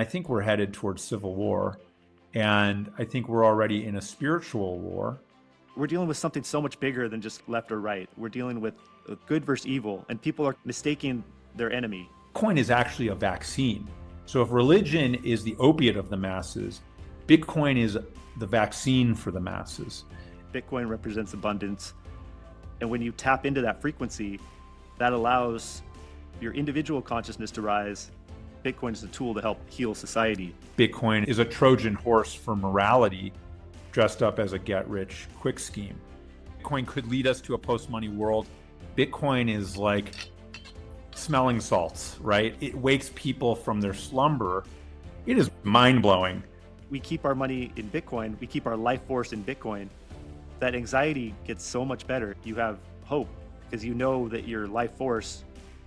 I think we're headed towards civil war, and I think we're already in a spiritual war. We're dealing with something so much bigger than just left or right. We're dealing with good versus evil, and people are mistaking their enemy. Bitcoin is actually a vaccine. So if religion is the opiate of the masses, Bitcoin is the vaccine for the masses. Bitcoin represents abundance. And when you tap into that frequency, that allows your individual consciousness to rise. Bitcoin is a tool to help heal society. Bitcoin is a Trojan horse for morality dressed up as a get-rich-quick scheme. Bitcoin could lead us to a post-money world. Bitcoin is like smelling salts, right? It wakes people from their slumber. It is mind-blowing. We keep our money in Bitcoin. We keep our life force in Bitcoin. That anxiety gets so much better. You have hope because you know that your life force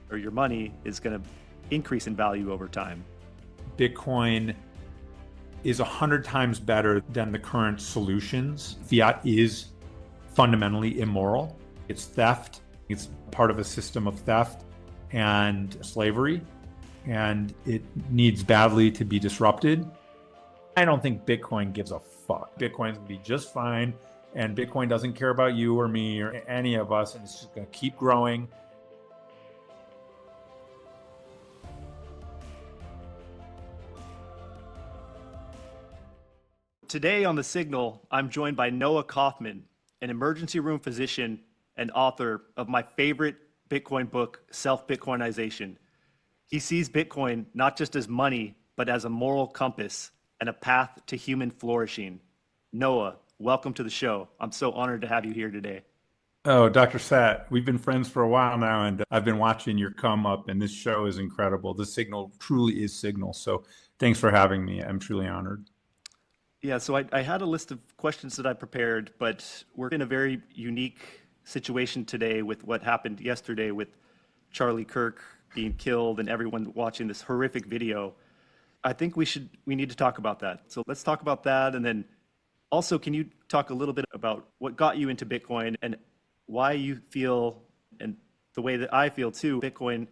or your money is going to increase in value over time. Bitcoin is 100 times better than the current solutions. Fiat is fundamentally immoral. It's theft. It's part of a system of theft and slavery, and it needs badly to be disrupted. I don't think Bitcoin gives a fuck. Bitcoin's gonna be just fine, and Bitcoin doesn't care about you or me or any of us, and it's just gonna keep growing. Today on The Signal, I'm joined by Noah Kaufman, an emergency room physician and author of my favorite Bitcoin book, Self-Bitcoinization. He sees Bitcoin not just as money, but as a moral compass and a path to human flourishing. Noah, welcome to the show. I'm so honored to have you here today. Oh, Dr. Sat, we've been friends for a while now, and I've been watching your come up, and this show is incredible. The Signal truly is Signal. So thanks for having me. I'm truly honored. Yeah, so I had a list of questions that I prepared, but we're in a very unique situation today with what happened yesterday with Charlie Kirk being killed and everyone watching this horrific video. I think we need to talk about that. So let's talk about that. And then also, can you talk a little bit about what got you into Bitcoin and why you feel, and the way that I feel too, Bitcoin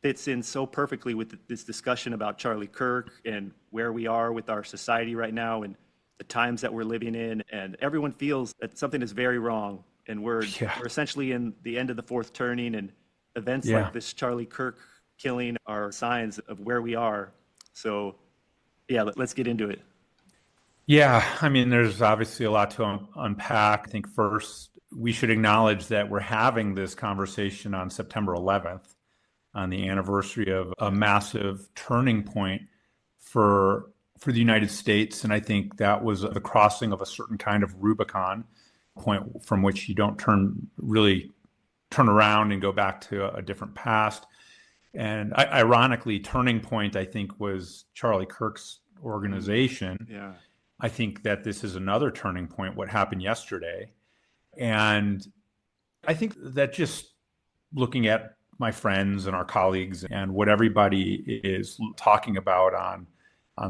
fits in so perfectly with this discussion about Charlie Kirk and where we are with our society right now and the times that we're living in, and everyone feels that something is very wrong, and we're essentially in the end of the fourth turning, and events like this Charlie Kirk killing are signs of where we are. So yeah, let's get into it. Yeah, I mean, there's obviously a lot to unpack. I think first we should acknowledge that we're having this conversation on September 11th, on the anniversary of a massive turning point for the United States. And I think that was the crossing of a certain kind of Rubicon point from which you don't really turn around and go back to a different past. And ironically, turning point, I think, was Charlie Kirk's organization. Yeah. I think that this is another turning point, what happened yesterday. And I think that just looking at my friends and our colleagues and what everybody is talking about on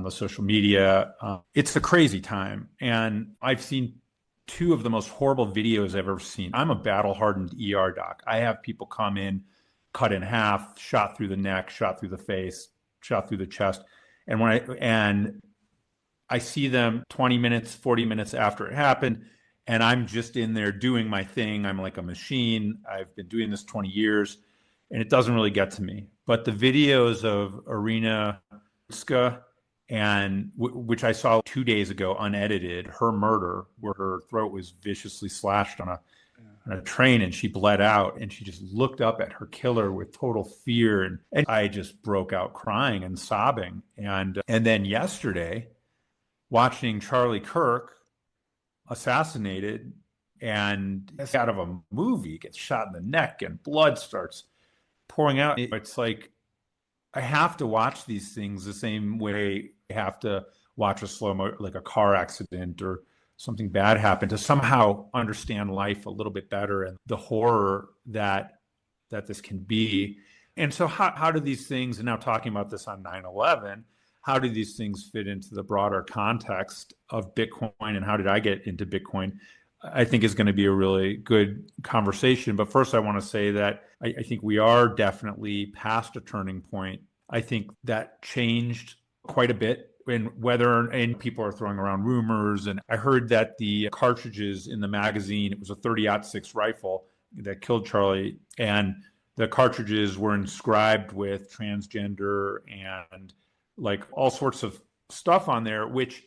the social media, it's a crazy time. And I've seen two of the most horrible videos I've ever seen. I'm a battle-hardened ER doc. I have people come in, cut in half, shot through the neck, shot through the face, shot through the chest. And I see them 20 minutes, 40 minutes after it happened, and I'm just in there doing my thing. I'm like a machine. I've been doing this 20 years, and it doesn't really get to me. But the videos of Irina Rutska, and which I saw 2 days ago, unedited, her murder, where her throat was viciously slashed on a train and she bled out, and she just looked up at her killer with total fear. And I just broke out crying and sobbing. And then yesterday, watching Charlie Kirk assassinated, and it's out of a movie, gets shot in the neck and blood starts pouring out. It's like, I have to watch these things the same way I have to watch a slow-mo, like a car accident or something bad happen, to somehow understand life a little bit better and the horror that this can be. And so how do these things, and now talking about this on 9/11, how do these things fit into the broader context of Bitcoin, and how did I get into Bitcoin? I think is going to be a really good conversation. But first, I want to say that I think we are definitely past a turning point. I think that changed quite a bit, and people are throwing around rumors. And I heard that the cartridges in the magazine, it was a 30-06 rifle that killed Charlie, and the cartridges were inscribed with transgender and like all sorts of stuff on there, which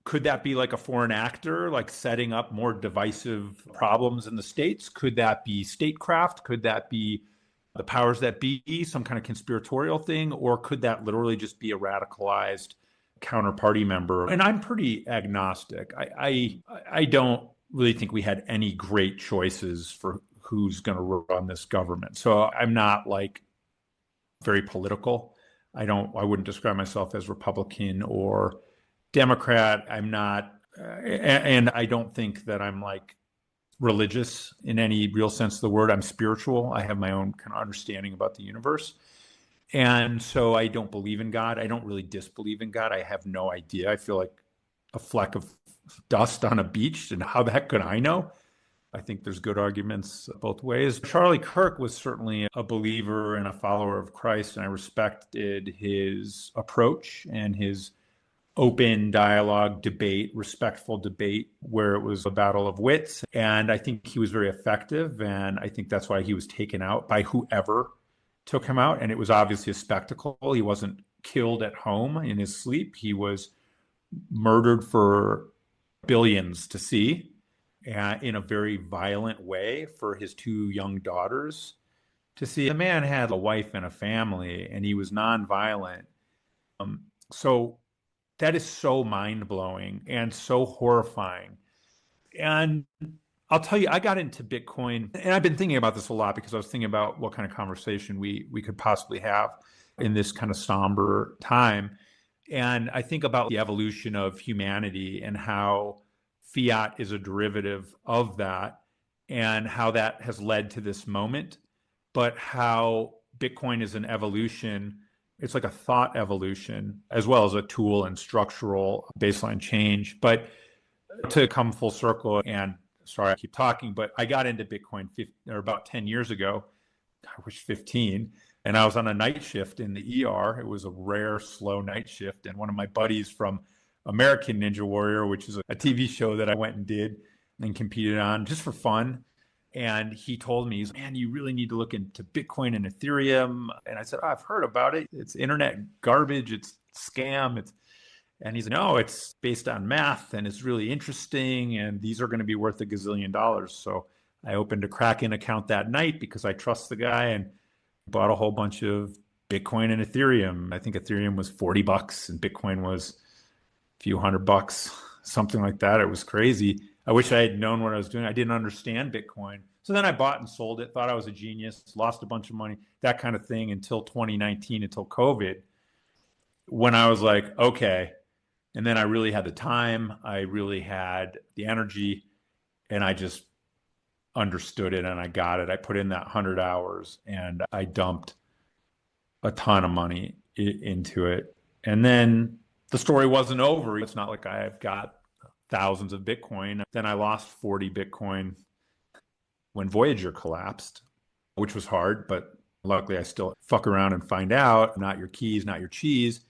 could that be like a foreign actor, like setting up more divisive problems in the States? Could that be statecraft? Could that be the powers that be, some kind of conspiratorial thing? Or could that literally just be a radicalized counterparty member? And I'm pretty agnostic. I don't really think we had any great choices for who's going to run this government. So I'm not like very political. I wouldn't describe myself as Republican or Democrat. I'm not, and I don't think that I'm like religious in any real sense of the word. I'm spiritual. I have my own kind of understanding about the universe. And so I don't believe in God. I don't really disbelieve in God. I have no idea. I feel like a fleck of dust on a beach, and how the heck could I know? I think there's good arguments both ways. Charlie Kirk was certainly a believer and a follower of Christ, and I respected his approach and his open dialogue, debate, respectful debate, where it was a battle of wits. And I think he was very effective. And I think that's why he was taken out by whoever took him out. And it was obviously a spectacle. He wasn't killed at home in his sleep. He was murdered for billions to see, in a very violent way for his two young daughters to see. The man had a wife and a family, and he was nonviolent. So that is so mind-blowing and so horrifying. And I'll tell you, I got into Bitcoin, and I've been thinking about this a lot because I was thinking about what kind of conversation we could possibly have in this kind of somber time. And I think about the evolution of humanity and how fiat is a derivative of that, and how that has led to this moment, but how Bitcoin is an evolution. It's like a thought evolution as well as a tool and structural baseline change. But to come full circle, and sorry, I keep talking, but I got into Bitcoin about 10 years ago. I wish 15. And I was on a night shift in the ER. It was a rare, slow night shift. And one of my buddies from American Ninja Warrior, which is a TV show that I went and did and competed on just for fun. And he told me, man, you really need to look into Bitcoin and Ethereum. And I said, I've heard about it. It's internet garbage. It's scam. And he's like, no, it's based on math and it's really interesting. And these are going to be worth $1 gazillion. So I opened a Kraken account that night because I trust the guy, and bought a whole bunch of Bitcoin and Ethereum. I think Ethereum was $40 and Bitcoin was a few $100, something like that. It was crazy. I wish I had known what I was doing. I didn't understand Bitcoin. So then I bought and sold it, thought I was a genius, lost a bunch of money, that kind of thing, until 2019, until COVID, when I was like, okay. And then I really had the time. I really had the energy, and I just understood it and I got it. I put in that 100 hours and I dumped a ton of money into it. And then the story wasn't over. It's not like I've got thousands of Bitcoin. Then I lost 40 Bitcoin when Voyager collapsed, which was hard, but luckily I still fuck around and find out. Not your keys, not your cheese.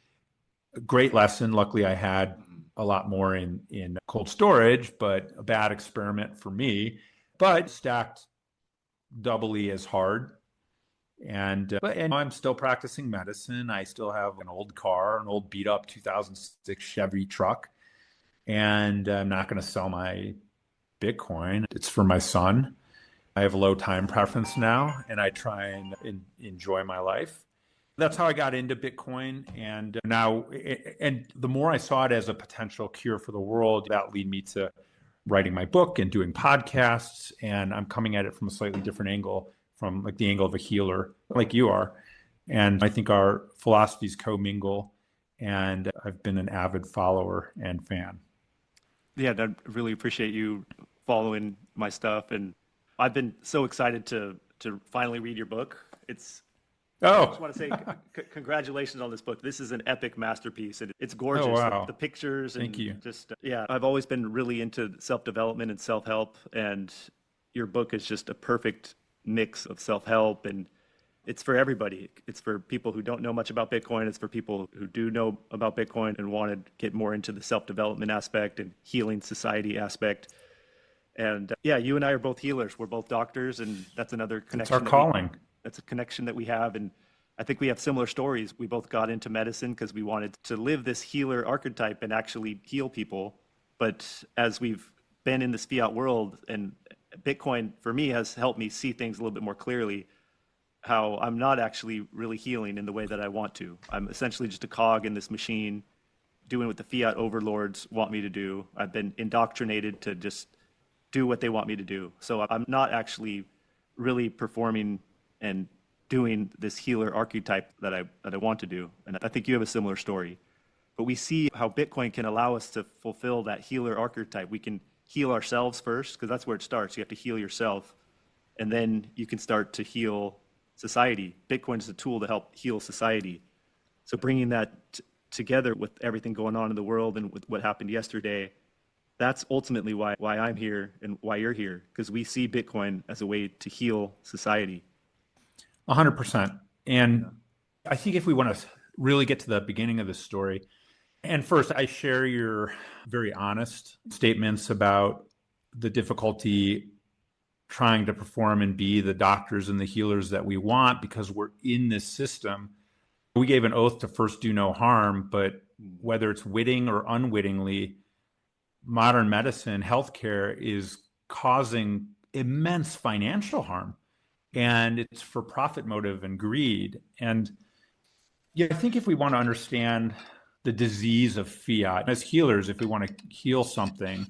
Great lesson. Luckily I had a lot more in cold storage, but a bad experiment for me, but stacked doubly as hard. And I'm still practicing medicine. I still have an old car, an old beat up 2006 Chevy truck. And I'm not going to sell my Bitcoin. It's for my son. I have a low time preference now, and I try and enjoy my life. That's how I got into Bitcoin. And now, and the more I saw it as a potential cure for the world, that led me to writing my book and doing podcasts. And I'm coming at it from a slightly different angle, from like the angle of a healer, like you are. And I think our philosophies commingle. And I've been an avid follower and fan. Yeah, I really appreciate you following my stuff, and I've been so excited to finally read your book. I just want to say congratulations on this book. This is an epic masterpiece, and it's gorgeous. Oh, wow. The pictures, and thank you. Just yeah, I've always been really into self-development and self-help, and your book is just a perfect mix of self-help and It's for everybody. It's for people who don't know much about Bitcoin. It's for people who do know about Bitcoin and want to get more into the self-development aspect and healing society aspect. And yeah, you and I are both healers. We're both doctors, and that's another It's our connection calling. that's a connection that we have. And I think we have similar stories. We both got into medicine because we wanted to live this healer archetype and actually heal people. But as we've been in this fiat world, and Bitcoin for me has helped me see things a little bit more clearly, how I'm not actually really healing in the way that I want to. I'm essentially just a cog in this machine doing what the fiat overlords want me to do. I've been indoctrinated to just do what they want me to do. So I'm not actually really performing and doing this healer archetype that I want to do. And I think you have a similar story. But we see how Bitcoin can allow us to fulfill that healer archetype. We can heal ourselves first, because that's where it starts. You have to heal yourself, and then you can start to heal society. Bitcoin is a tool to help heal society. So bringing that together with everything going on in the world and with what happened yesterday, that's ultimately why I'm here and why you're here, because we see Bitcoin as a way to heal society. 100%. And I think if we want to really get to the beginning of the story, and first, I share your very honest statements about the difficulty trying to perform and be the doctors and the healers that we want because we're in this system. We gave an oath to first do no harm, but whether it's witting or unwittingly, modern medicine, healthcare is causing immense financial harm. And it's for profit motive and greed. And yeah, I think if we want to understand the disease of fiat, as healers, if we want to heal something,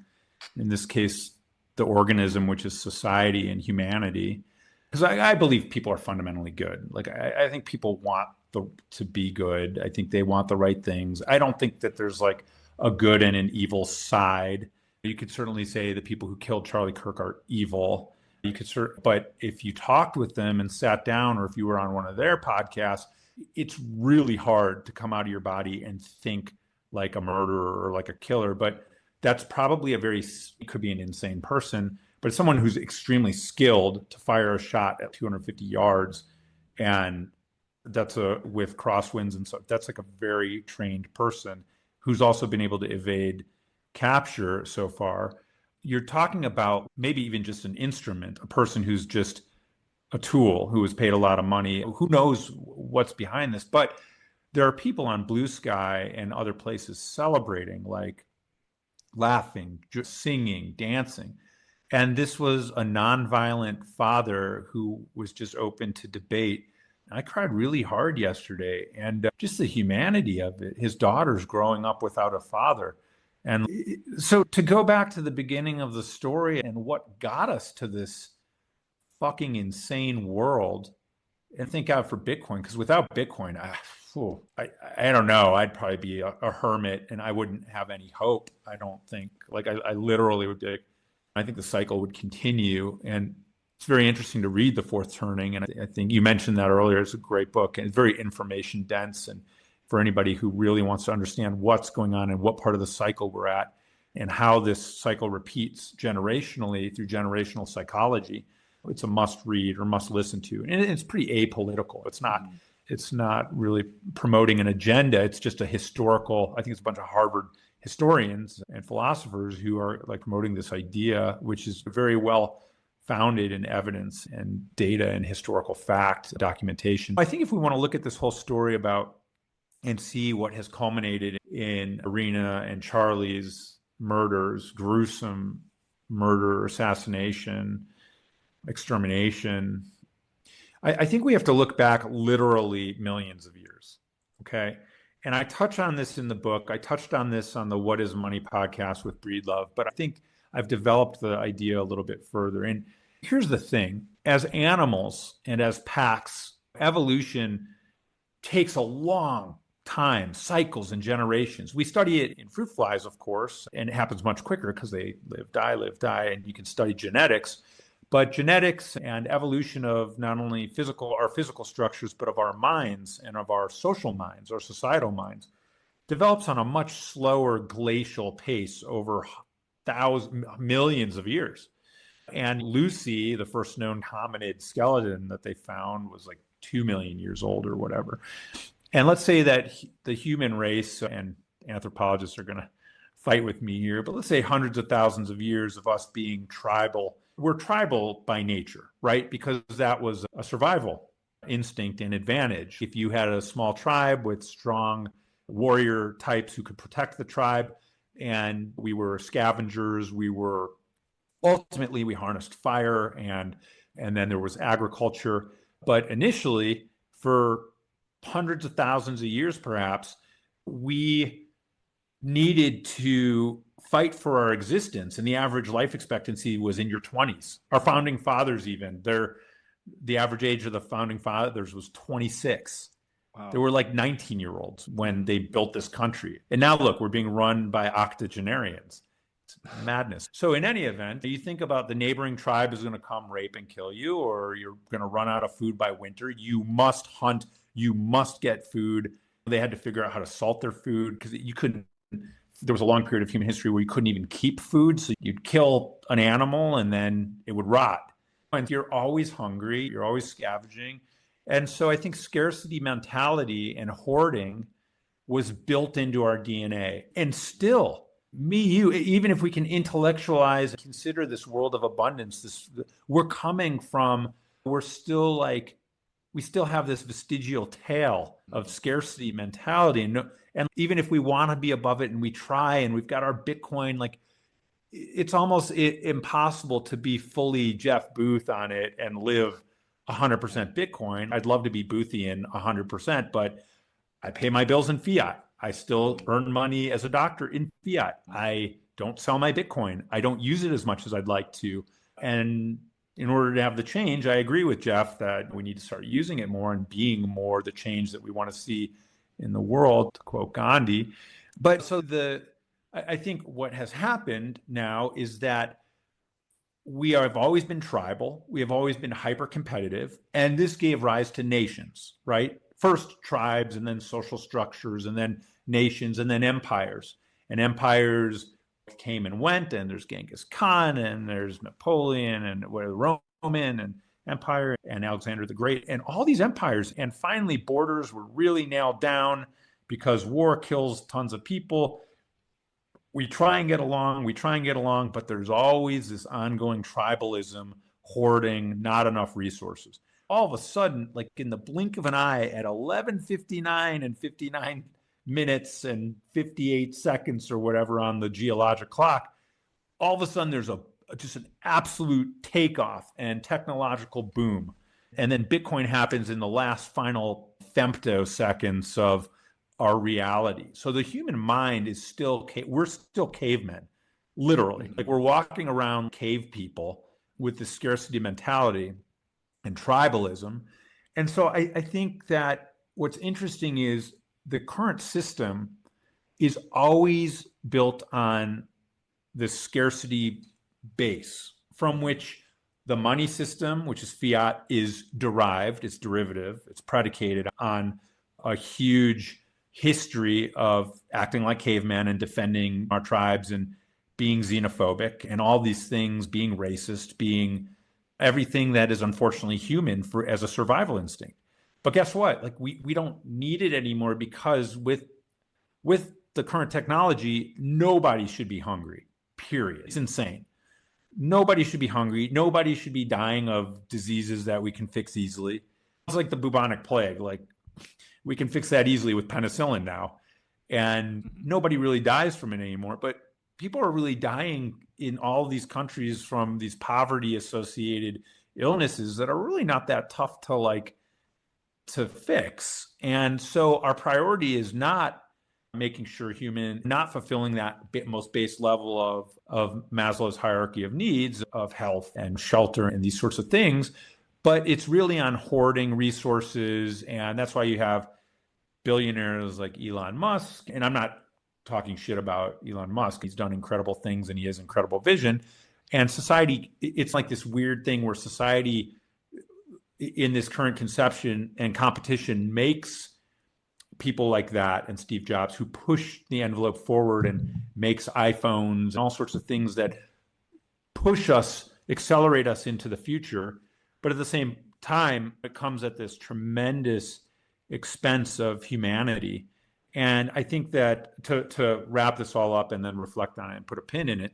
in this case, the organism, which is society and humanity, because I believe people are fundamentally good. Like, I think people want to be good. I think they want the right things. I don't think that there's like a good and an evil side. You could certainly say the people who killed Charlie Kirk are evil. You could but if you talked with them and sat down, or if you were on one of their podcasts, it's really hard to come out of your body and think like a murderer or like a killer. But that's probably it could be an insane person, but it's someone who's extremely skilled to fire a shot at 250 yards. And that's with crosswinds and stuff. That's like a very trained person who's also been able to evade capture so far. You're talking about maybe even just an instrument, a person who's just a tool, who was paid a lot of money. Who knows what's behind this? But there are people on Blue Sky and other places celebrating, like laughing, just singing, dancing. And this was a nonviolent father who was just open to debate. I cried really hard yesterday, and just the humanity of it. His daughter's growing up without a father. And so to go back to the beginning of the story and what got us to this fucking insane world, and thank God for Bitcoin, because without Bitcoin, I don't know, I'd probably be a hermit and I wouldn't have any hope. I don't think, like, I literally would be, I think the cycle would continue. And it's very interesting to read The Fourth Turning. And I think you mentioned that earlier. It's a great book and it's very information dense. And for anybody who really wants to understand what's going on and what part of the cycle we're at and how this cycle repeats generationally through generational psychology, it's a must read or must listen to. And it's pretty apolitical. It's not really promoting an agenda. It's just a historical, I think it's a bunch of Harvard historians and philosophers who are like promoting this idea, which is very well founded in evidence and data and historical fact documentation. I think if we want to look at this whole story about and see what has culminated in Irina and Charlie's murders, gruesome murder, assassination, extermination, I think we have to look back literally millions of years. Okay. And I touch on this in the book. I touched on this on the What is Money podcast with Breedlove, but I think I've developed the idea a little bit further. And here's the thing: as animals and as packs, evolution takes a long time, cycles and generations. We study it in fruit flies, of course, and it happens much quicker because they live, die, and you can study genetics. But genetics and evolution of not only our physical structures, but of our minds and of our social minds, our societal minds, develops on a much slower glacial pace over millions of years. And Lucy, the first known hominid skeleton that they found, was like 2 million years old or whatever. And let's say that the human race, and anthropologists are going to fight with me here, but let's say hundreds of thousands of years of us being tribal. We're tribal by nature, right? Because that was a survival instinct and advantage. If you had a small tribe with strong warrior types who could protect the tribe, and we were scavengers, we harnessed fire, and then there was agriculture. But initially, for hundreds of thousands of years perhaps, we needed to fight for our existence, and the average life expectancy was in your 20s. Our founding fathers, even, the average age of the founding fathers was 26. Wow. They were like 19-year-olds when they built this country. And now look, we're being run by octogenarians. It's madness. So in any event, you think about the neighboring tribe is going to come rape and kill you, or you're going to run out of food by winter. You must hunt. You must get food. They had to figure out how to salt their food because you couldn't. There was a long period of human history where you couldn't even keep food. So you'd kill an animal and then it would rot. And you're always hungry. You're always scavenging. And so I think scarcity mentality and hoarding was built into our DNA. And still, even if we can intellectualize and consider this world of abundance, we still have this vestigial tail of scarcity mentality. And even if we want to be above it and we try and we've got our Bitcoin, like it's almost impossible to be fully Jeff Booth on it and live 100% Bitcoin. I'd love to be Boothian 100%, but I pay my bills in fiat. I still earn money as a doctor in fiat. I don't sell my Bitcoin. I don't use it as much as I'd like to. And in order to have the change, I agree with Jeff that we need to start using it more and being more the change that we want to see in the world, to quote Gandhi. But so I think what has happened now is that we have always been tribal. We have always been hyper competitive. And this gave rise to nations, right? First tribes, and then social structures, and then nations, and then empires. And empires came and went, and there's Genghis Khan, and there's Napoleon, and Roman, and Empire, and Alexander the Great, and all these empires. And finally, borders were really nailed down because war kills tons of people. We try and get along, but there's always this ongoing tribalism, hoarding, not enough resources. All of a sudden, like in the blink of an eye at 11:59 and 59 minutes and 58 seconds or whatever on the geologic clock, all of a sudden there's just an absolute takeoff and technological boom. And then Bitcoin happens in the last final femtoseconds of our reality. So the human mind is we're still cavemen, literally. Like we're walking around cave people with the scarcity mentality and tribalism. And so I think that what's interesting is the current system is always built on the scarcity base from which the money system, which is fiat, is derived, it's derivative, it's predicated on a huge history of acting like cavemen and defending our tribes and being xenophobic and all these things, being racist, being everything that is unfortunately human as a survival instinct. But guess what? Like we don't need it anymore because with the current technology, nobody should be hungry, period. It's insane. Nobody should be hungry. Nobody should be dying of diseases that we can fix easily. It's like the bubonic plague. Like we can fix that easily with penicillin now. And nobody really dies from it anymore. But people are really dying in all of these countries from these poverty-associated illnesses that are really not that tough to fix. And so our priority is not making sure not fulfilling that most base level of Maslow's hierarchy of needs of health and shelter and these sorts of things, but it's really on hoarding resources. And that's why you have billionaires like Elon Musk. And I'm not talking shit about Elon Musk. He's done incredible things and he has incredible vision. And society, it's like this weird thing where society in this current conception and competition makes people like that and Steve Jobs who push the envelope forward and makes iPhones and all sorts of things that accelerate us into the future. But at the same time, it comes at this tremendous expense of humanity. And I think that to wrap this all up and then reflect on it and put a pin in it,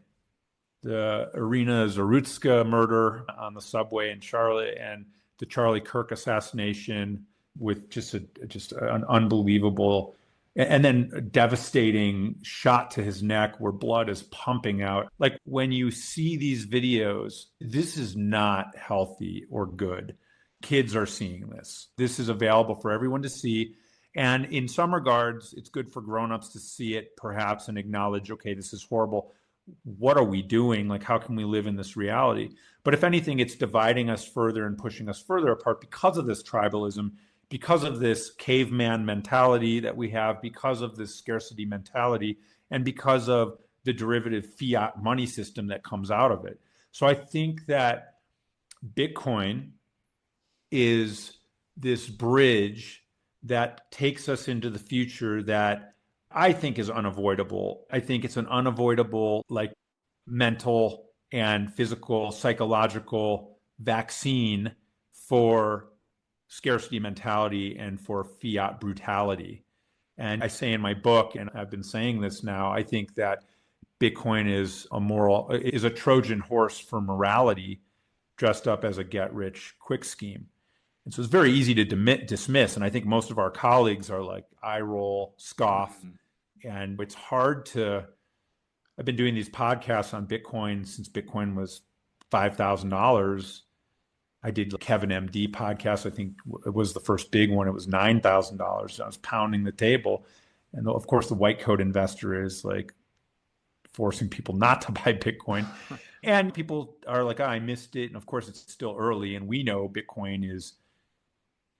the Irina Zarutska murder on the subway in Charlotte and the Charlie Kirk assassination with just an unbelievable and then a devastating shot to his neck where blood is pumping out. Like when you see these videos, this is not healthy or good. Kids are seeing this. This is available for everyone to see. And in some regards, it's good for grown-ups to see it perhaps and acknowledge, okay, this is horrible. What are we doing? Like, how can we live in this reality? But if anything, it's dividing us further and pushing us further apart because of this tribalism, because of this caveman mentality that we have, because of this scarcity mentality, and because of the derivative fiat money system that comes out of it. So I think that Bitcoin is this bridge that takes us into the future that I think is unavoidable. I think it's an unavoidable, like, mental and physical, psychological vaccine for scarcity mentality and for fiat brutality. And I say in my book, and I've been saying this now, I think that Bitcoin is a Trojan horse for morality dressed up as a get-rich-quick scheme. And so it's very easy to dismiss. And I think most of our colleagues are like, eye roll, scoff. And it's hard to, I've been doing these podcasts on Bitcoin since Bitcoin was $5,000. I did Kevin MD podcast. I think it was the first big one. It was $9,000. I was pounding the table. And of course, the white coat investor is like forcing people not to buy Bitcoin. And people are like, oh, I missed it. And of course, it's still early. And we know Bitcoin is,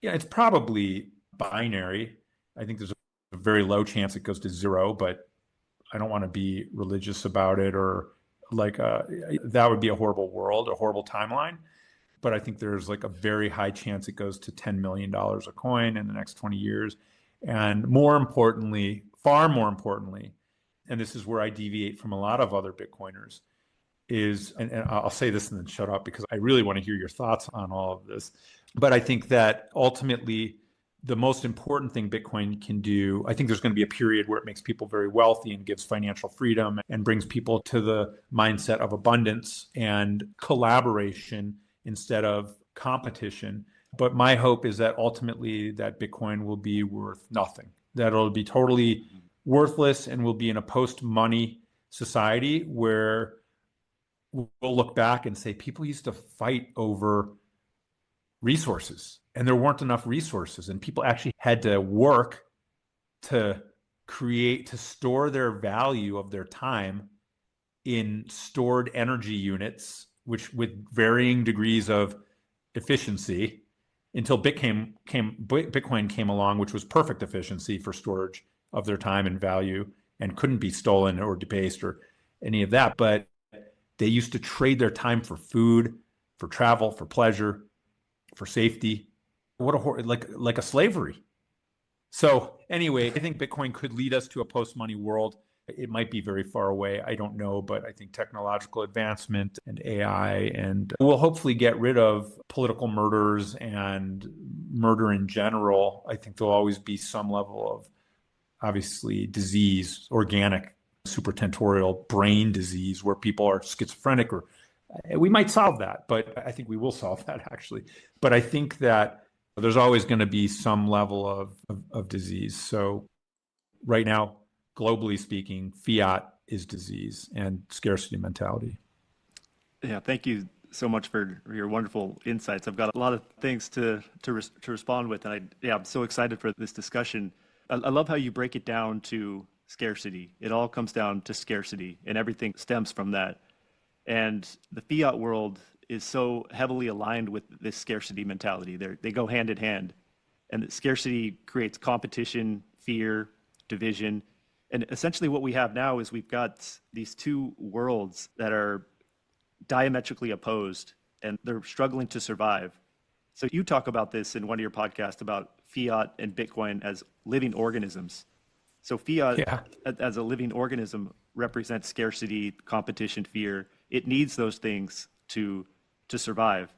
it's probably binary. I think there's a very low chance it goes to zero, but I don't want to be religious about it or like that would be a horrible world, a horrible timeline. But I think there's like a very high chance it goes to $10 million a coin in the next 20 years. And more importantly, far more importantly, and this is where I deviate from a lot of other Bitcoiners, is, and I'll say this and then shut up because I really want to hear your thoughts on all of this. But I think that ultimately the most important thing Bitcoin can do, I think there's going to be a period where it makes people very wealthy and gives financial freedom and brings people to the mindset of abundance and collaboration instead of competition. But my hope is that ultimately that Bitcoin will be worth nothing, that it'll be totally worthless and we'll be in a post-money society where we'll look back and say people used to fight over resources and there weren't enough resources and people actually had to work to store their value of their time in stored energy units, which with varying degrees of efficiency until Bitcoin came along, which was perfect efficiency for storage of their time and value and couldn't be stolen or debased or any of that. But they used to trade their time for food, for travel, for pleasure, for safety. What a like a slavery. So anyway, I think Bitcoin could lead us to a post-money world. It might be very far away. I don't know, but I think technological advancement and AI and we'll hopefully get rid of political murders and murder in general. I think there'll always be some level of obviously disease, organic, supratentorial brain disease where people are schizophrenic or we might solve that, but I think we will solve that actually. But I think that there's always going to be some level of disease. So right now, globally speaking, fiat is disease and scarcity mentality. Yeah, thank you so much for your wonderful insights. I've got a lot of things to respond with, and I'm so excited for this discussion. I love how you break it down to scarcity. It all comes down to scarcity, and everything stems from that. And the fiat world is so heavily aligned with this scarcity mentality. They go hand in hand, and scarcity creates competition, fear, division. And essentially what we have now is we've got these two worlds that are diametrically opposed and they're struggling to survive. So you talk about this in one of your podcasts about fiat and Bitcoin as living organisms. So fiat as a living organism represents scarcity, competition, fear. It needs those things to survive.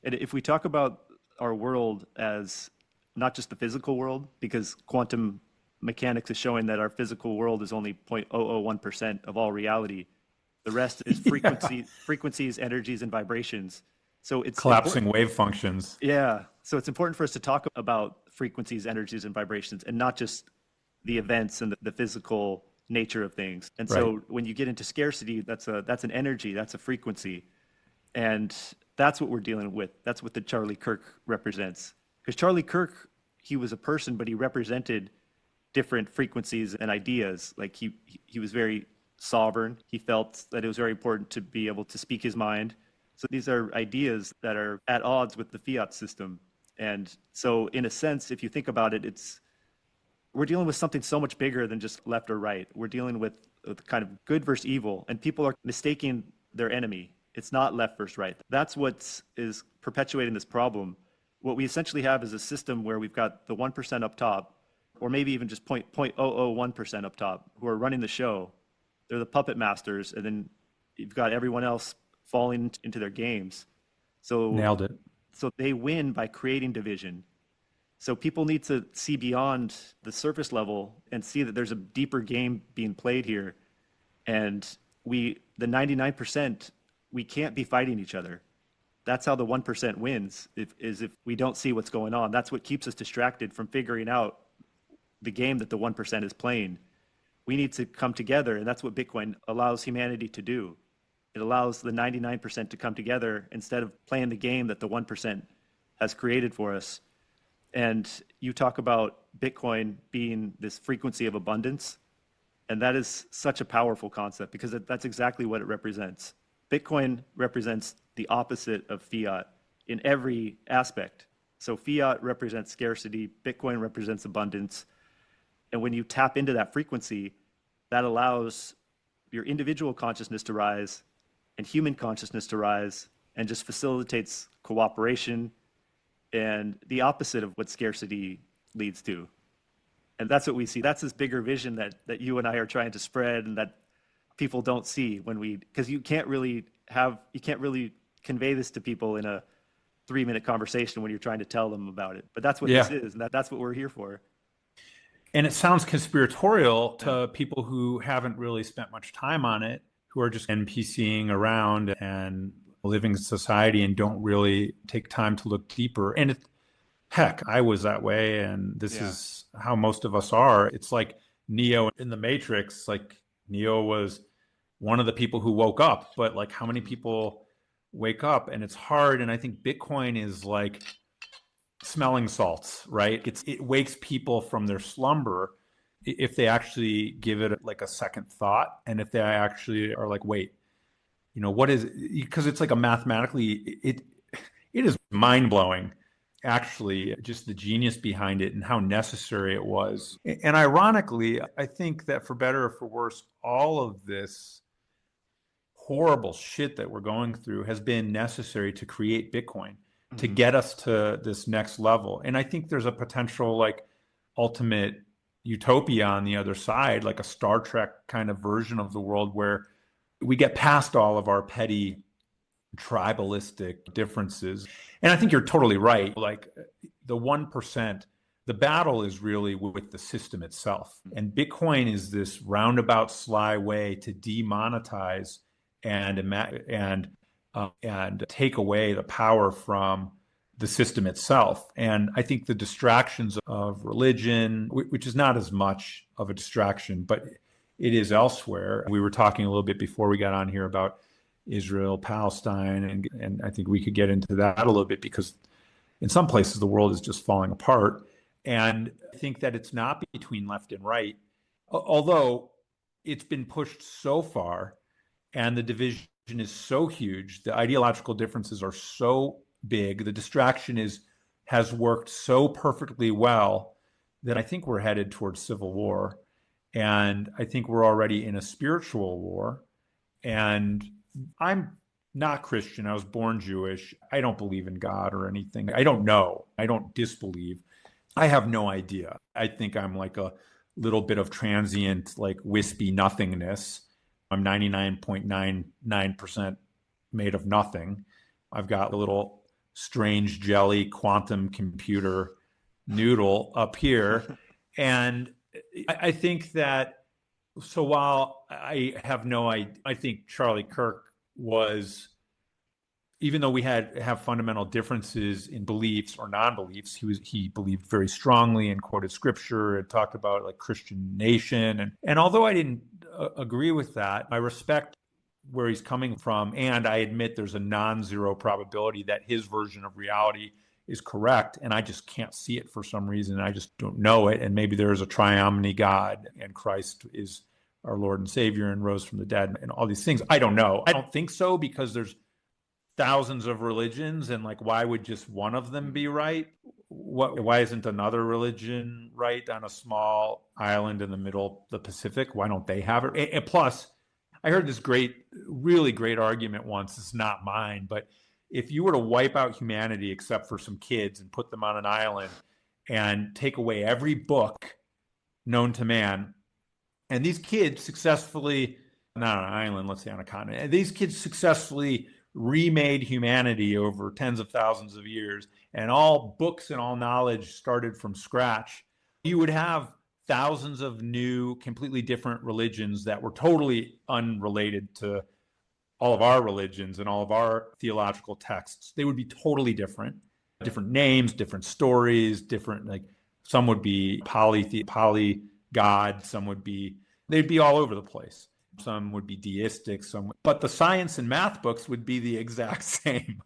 And if we talk about our world as not just the physical world, because quantum mechanics is showing that our physical world is only 0.001% of all reality. The rest is Yeah. frequencies, energies, and vibrations. So it's important. Collapsing wave functions. Yeah. So it's important for us to talk about frequencies, energies, and vibrations, and not just the events and the physical nature of things. And Right. so when you get into scarcity, that's an energy, that's a frequency. And that's what we're dealing with. That's what the Charlie Kirk represents. Because Charlie Kirk, he was a person, but he represented different frequencies and ideas. Like he was very sovereign. He felt that it was very important to be able to speak his mind. So these are ideas that are at odds with the fiat system. And so in a sense, if you think about it, we're dealing with something so much bigger than just left or right. We're dealing with kind of good versus evil, and people are mistaking their enemy. It's not left versus right. That's what is perpetuating this problem. What we essentially have is a system where we've got the 1% up top, or maybe even just 0.001% up top, who are running the show. They're the puppet masters, and then you've got everyone else falling into their games. So, Nailed it. so they win by creating division. So people need to see beyond the surface level and see that there's a deeper game being played here. And the 99%, we can't be fighting each other. That's how the 1% wins, if we don't see what's going on. That's what keeps us distracted from figuring out the game that the 1% is playing. We need to come together, and that's what Bitcoin allows humanity to do. It allows the 99% to come together instead of playing the game that the 1% has created for us. And you talk about Bitcoin being this frequency of abundance, and that is such a powerful concept because that's exactly what it represents. Bitcoin represents the opposite of fiat in every aspect. So fiat represents scarcity, Bitcoin represents abundance. And when you tap into that frequency, that allows your individual consciousness to rise and human consciousness to rise, and just facilitates cooperation and the opposite of what scarcity leads to. And that's what we see. That's this bigger vision that you and I are trying to spread, and that people don't see because you can't really convey this to people in a 3-minute conversation when you're trying to tell them about it. But that's what this Yeah. is, and that's what we're here for. And it sounds conspiratorial Yeah. to people who haven't really spent much time on it, who are just NPCing around and living in society and don't really take time to look deeper. And heck, I was that way. And this Yeah. is how most of us are. It's like Neo in the Matrix. Like Neo was one of the people who woke up, but like how many people wake up? And it's hard. And I think Bitcoin is like smelling salts, right? It wakes people from their slumber if they actually give it like a second thought, and if they actually are like, wait, what is it? Because it's like a mathematically, it is mind blowing, actually, just the genius behind it and how necessary it was. And ironically, I think that for better or for worse, all of this horrible shit that we're going through has been necessary to create Bitcoin, to Mm-hmm. get us to this next level. And I think there's a potential like ultimate utopia on the other side, like a Star Trek kind of version of the world where we get past all of our petty tribalistic differences. And I think you're totally right. Like the 1%, the battle is really with the system itself. And Bitcoin is this roundabout, sly way to demonetize and take away the power from the system itself. And I think the distractions of religion, which is not as much of a distraction, but it is elsewhere. We were talking a little bit before we got on here about Israel, Palestine, and I think we could get into that a little bit because in some places the world is just falling apart. And I think that it's not between left and right, although it's been pushed so far and the division is so huge, the ideological differences are so big, the distraction has worked so perfectly well that I think we're headed towards civil war. And I think we're already in a spiritual war. And I'm not Christian. I was born Jewish. I don't believe in God or anything. I don't know. I don't disbelieve. I have no idea. I think I'm like a little bit of transient, like wispy nothingness. I'm 99.99% made of nothing. I've got a little strange jelly quantum computer noodle up here. And I think that, so while I have no idea, I think Charlie Kirk was, even though we have fundamental differences in beliefs or non-beliefs, he believed very strongly and quoted scripture and talked about like Christian nation. And although I didn't agree with that, I respect where he's coming from. And I admit there's a non-zero probability that his version of reality is correct. And I just can't see it for some reason. I just don't know it. And maybe there is a triomni God and Christ is our Lord and Savior and rose from the dead and all these things. I don't know. I don't think so, because there's thousands of religions, and like, why would just one of them be right? Why isn't another religion right on a small island in the middle of the Pacific? Why don't they have it? And plus, I heard this really great argument once. It's not mine, but if you were to wipe out humanity except for some kids and put them on an island and take away every book known to man, and these kids successfully, not on an island, let's say on a continent, and these kids successfully remade humanity over tens of thousands of years, and all books and all knowledge started from scratch, you would have thousands of new, completely different religions that were totally unrelated to all of our religions and all of our theological texts. They would be totally different names, different stories, different, like, some would be poly God, they'd be all over the place. Some would be deistic, but the science and math books would be the exact same.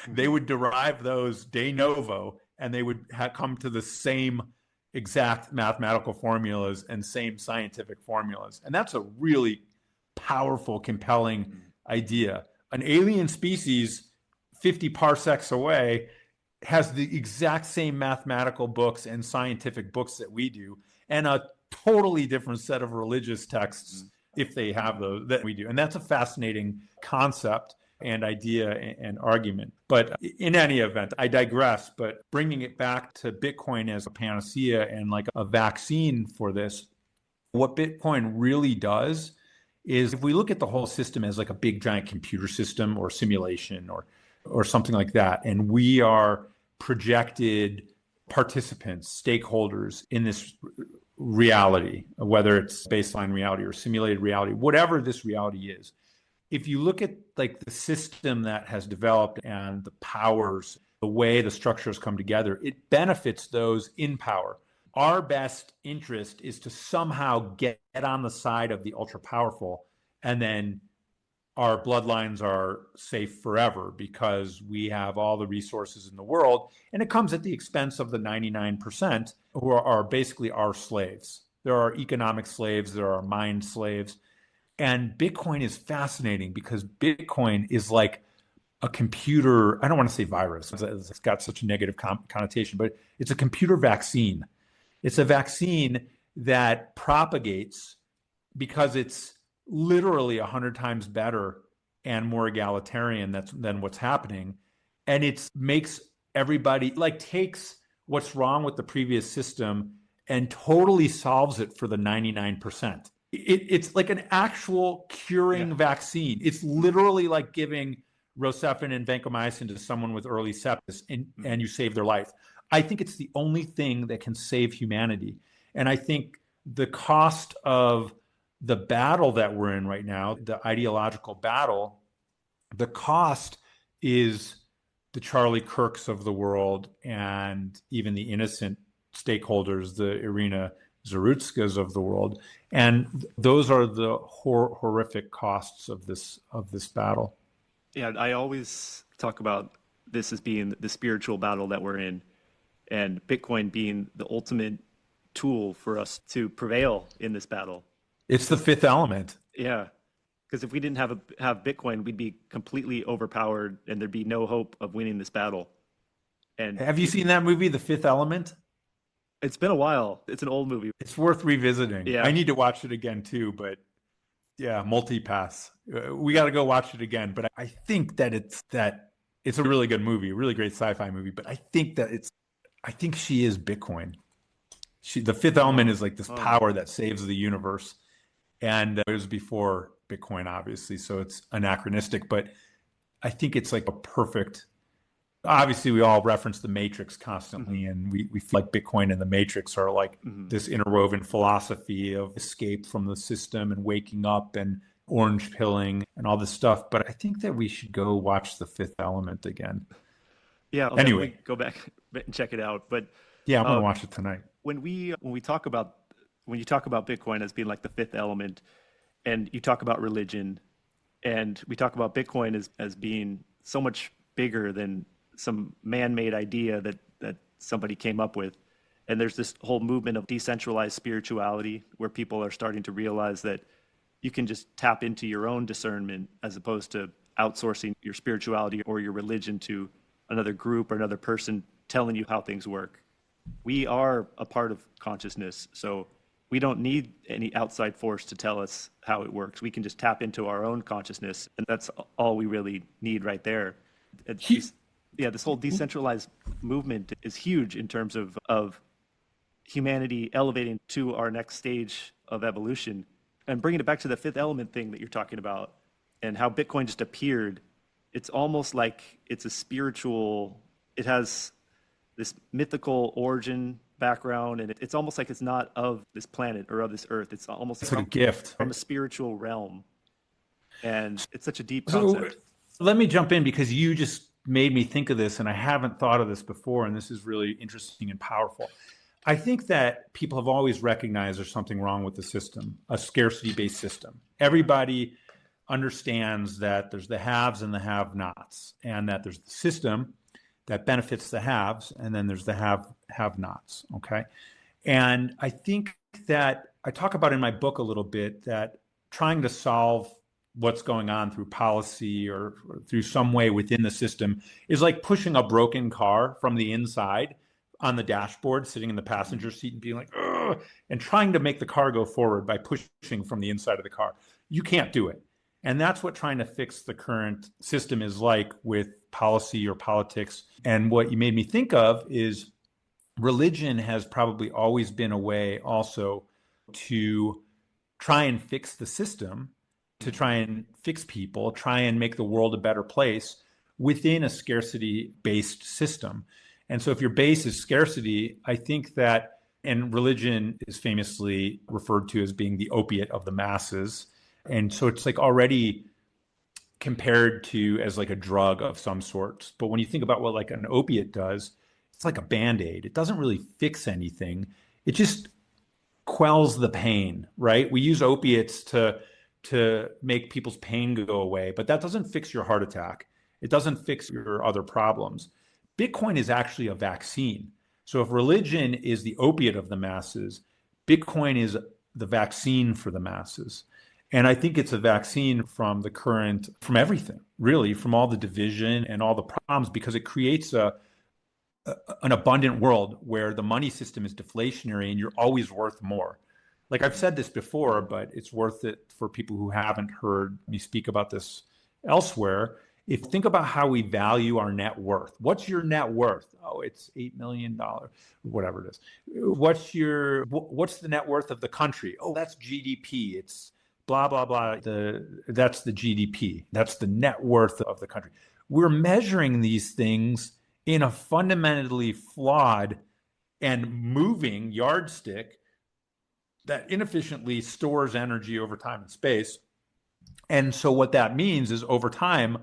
They would derive those de novo, and they would come to the same exact mathematical formulas and same scientific formulas. And that's a really powerful, compelling idea. An alien species 50 parsecs away has the exact same mathematical books and scientific books that we do, and a totally different set of religious texts, if they have those, that we do. And that's a fascinating concept and idea and argument. But in any event, I digress, but bringing it back to Bitcoin as a panacea and like a vaccine for this, what Bitcoin really does is, if we look at the whole system as like a big giant computer system or simulation or something like that, and we are projected participants, stakeholders in this reality, whether it's baseline reality or simulated reality, whatever this reality is. If you look at like the system that has developed and the powers, the way the structures come together, it benefits those in power. Our best interest is to somehow get on the side of the ultra powerful, and then our bloodlines are safe forever because we have all the resources in the world, and it comes at the expense of the 99% who are basically our slaves. There are economic slaves, there are mind slaves. And Bitcoin is fascinating because Bitcoin is like a computer, I don't want to say virus, it's got such a negative connotation, but it's a computer vaccine. It's a vaccine that propagates because it's literally 100 times better and more egalitarian than what's happening. And it makes everybody, like, takes what's wrong with the previous system and totally solves it for the 99%. It's like an actual curing vaccine. It's literally like giving Rocephin and vancomycin to someone with early sepsis, and you save their life. I think it's the only thing that can save humanity. And I think the cost of the battle that we're in right now, the ideological battle, the cost is the Charlie Kirks of the world and even the innocent stakeholders, the Irina Zarutskas of the world. And those are the horrific costs of this battle. Yeah, I always talk about this as being the spiritual battle that we're in, and Bitcoin being the ultimate tool for us to prevail in this battle. It's the fifth element. Yeah, because if we didn't have Bitcoin, we'd be completely overpowered, and there'd be no hope of winning this battle. And have you seen that movie, The Fifth Element? It's been a while. It's an old movie. It's worth revisiting. Yeah. I need to watch it again too, but yeah, multi-pass. We got to go watch it again. But I think that it's a really good movie, a really great sci-fi movie. But I think she is Bitcoin. The fifth element is like this power that saves the universe. And it was before Bitcoin, obviously, so it's anachronistic. But I think it's like a perfect obviously we all reference the Matrix Hmm. constantly, and we feel like Bitcoin and the Matrix are like Hmm. this interwoven philosophy of escape from the system and waking up and orange pilling and all this stuff. But I think that we should go watch The Fifth Element again. Yeah, I'll definitely Anyway, go back and check it out. But yeah, I'm going to uh, watch it tonight. when we talk about when you talk about Bitcoin as being like the fifth element, and you talk about religion, and we talk about Bitcoin as being so much bigger than some man-made idea that somebody came up with. And there's this whole movement of decentralized spirituality where people are starting to realize that you can just tap into your own discernment as opposed to outsourcing your spirituality or your religion to another group or another person telling you how things work. We are a part of consciousness, so we don't need any outside force to tell us how it works. We can just tap into our own consciousness, and that's all we really need right there. He, Yeah, this whole decentralized movement is huge in terms of humanity elevating to our next stage of evolution. And bringing it back to the fifth element thing that you're talking about and how Bitcoin just appeared, it's almost like it's a spiritual, it has this mythical origin background, and it's almost like it's not of this planet or of this earth. It's almost it's like a gift. from a spiritual realm. And it's such a deep So concept. let me jump in because you just made me think of this, and I haven't thought of this before, and this is really interesting and powerful. I think that people have always recognized there's something wrong with the system, a scarcity-based system. Everybody understands that there's the haves and the have-nots, and that there's the system that benefits the haves, and then there's the have-nots. Okay, and I think that I talk about in my book a little bit that trying to solve what's going on through policy or through some way within the system is like pushing a broken car from the inside on the dashboard, sitting in the passenger seat and being like, ugh, and trying to make the car go forward by pushing from the inside of the car. You can't do it. And that's what trying to fix the current system is like with policy or politics. And what you made me think of is religion has probably always been a way also to try and fix the system, to try and fix people, try and make the world a better place within a scarcity based system. And so if your base is scarcity, I think that, and religion is famously referred to as being the opiate of the masses. And so it's like already compared to as like a drug of some sorts. But when you think about what like an opiate does, it's like a band-aid. It doesn't really fix anything. It just quells the pain, right? We use opiates to make people's pain go away, but that doesn't fix your heart attack. It doesn't fix your other problems. Bitcoin is actually a vaccine. So if religion is the opiate of the masses, Bitcoin is the vaccine for the masses. And I think it's a vaccine from the current, from everything, really, from all the division and all the problems, because it creates an abundant world where the money system is deflationary and you're always worth more. Like I've said this before, but it's worth it for people who haven't heard me speak about this elsewhere. If think about how we value our net worth. What's your net worth? Oh, it's $8 million, whatever it is. What's the net worth of the country? Oh, that's GDP. It's blah blah blah. That's the GDP. That's the net worth of the country. We're measuring these things in a fundamentally flawed and moving yardstick that inefficiently stores energy over time and space. And so what that means is over time,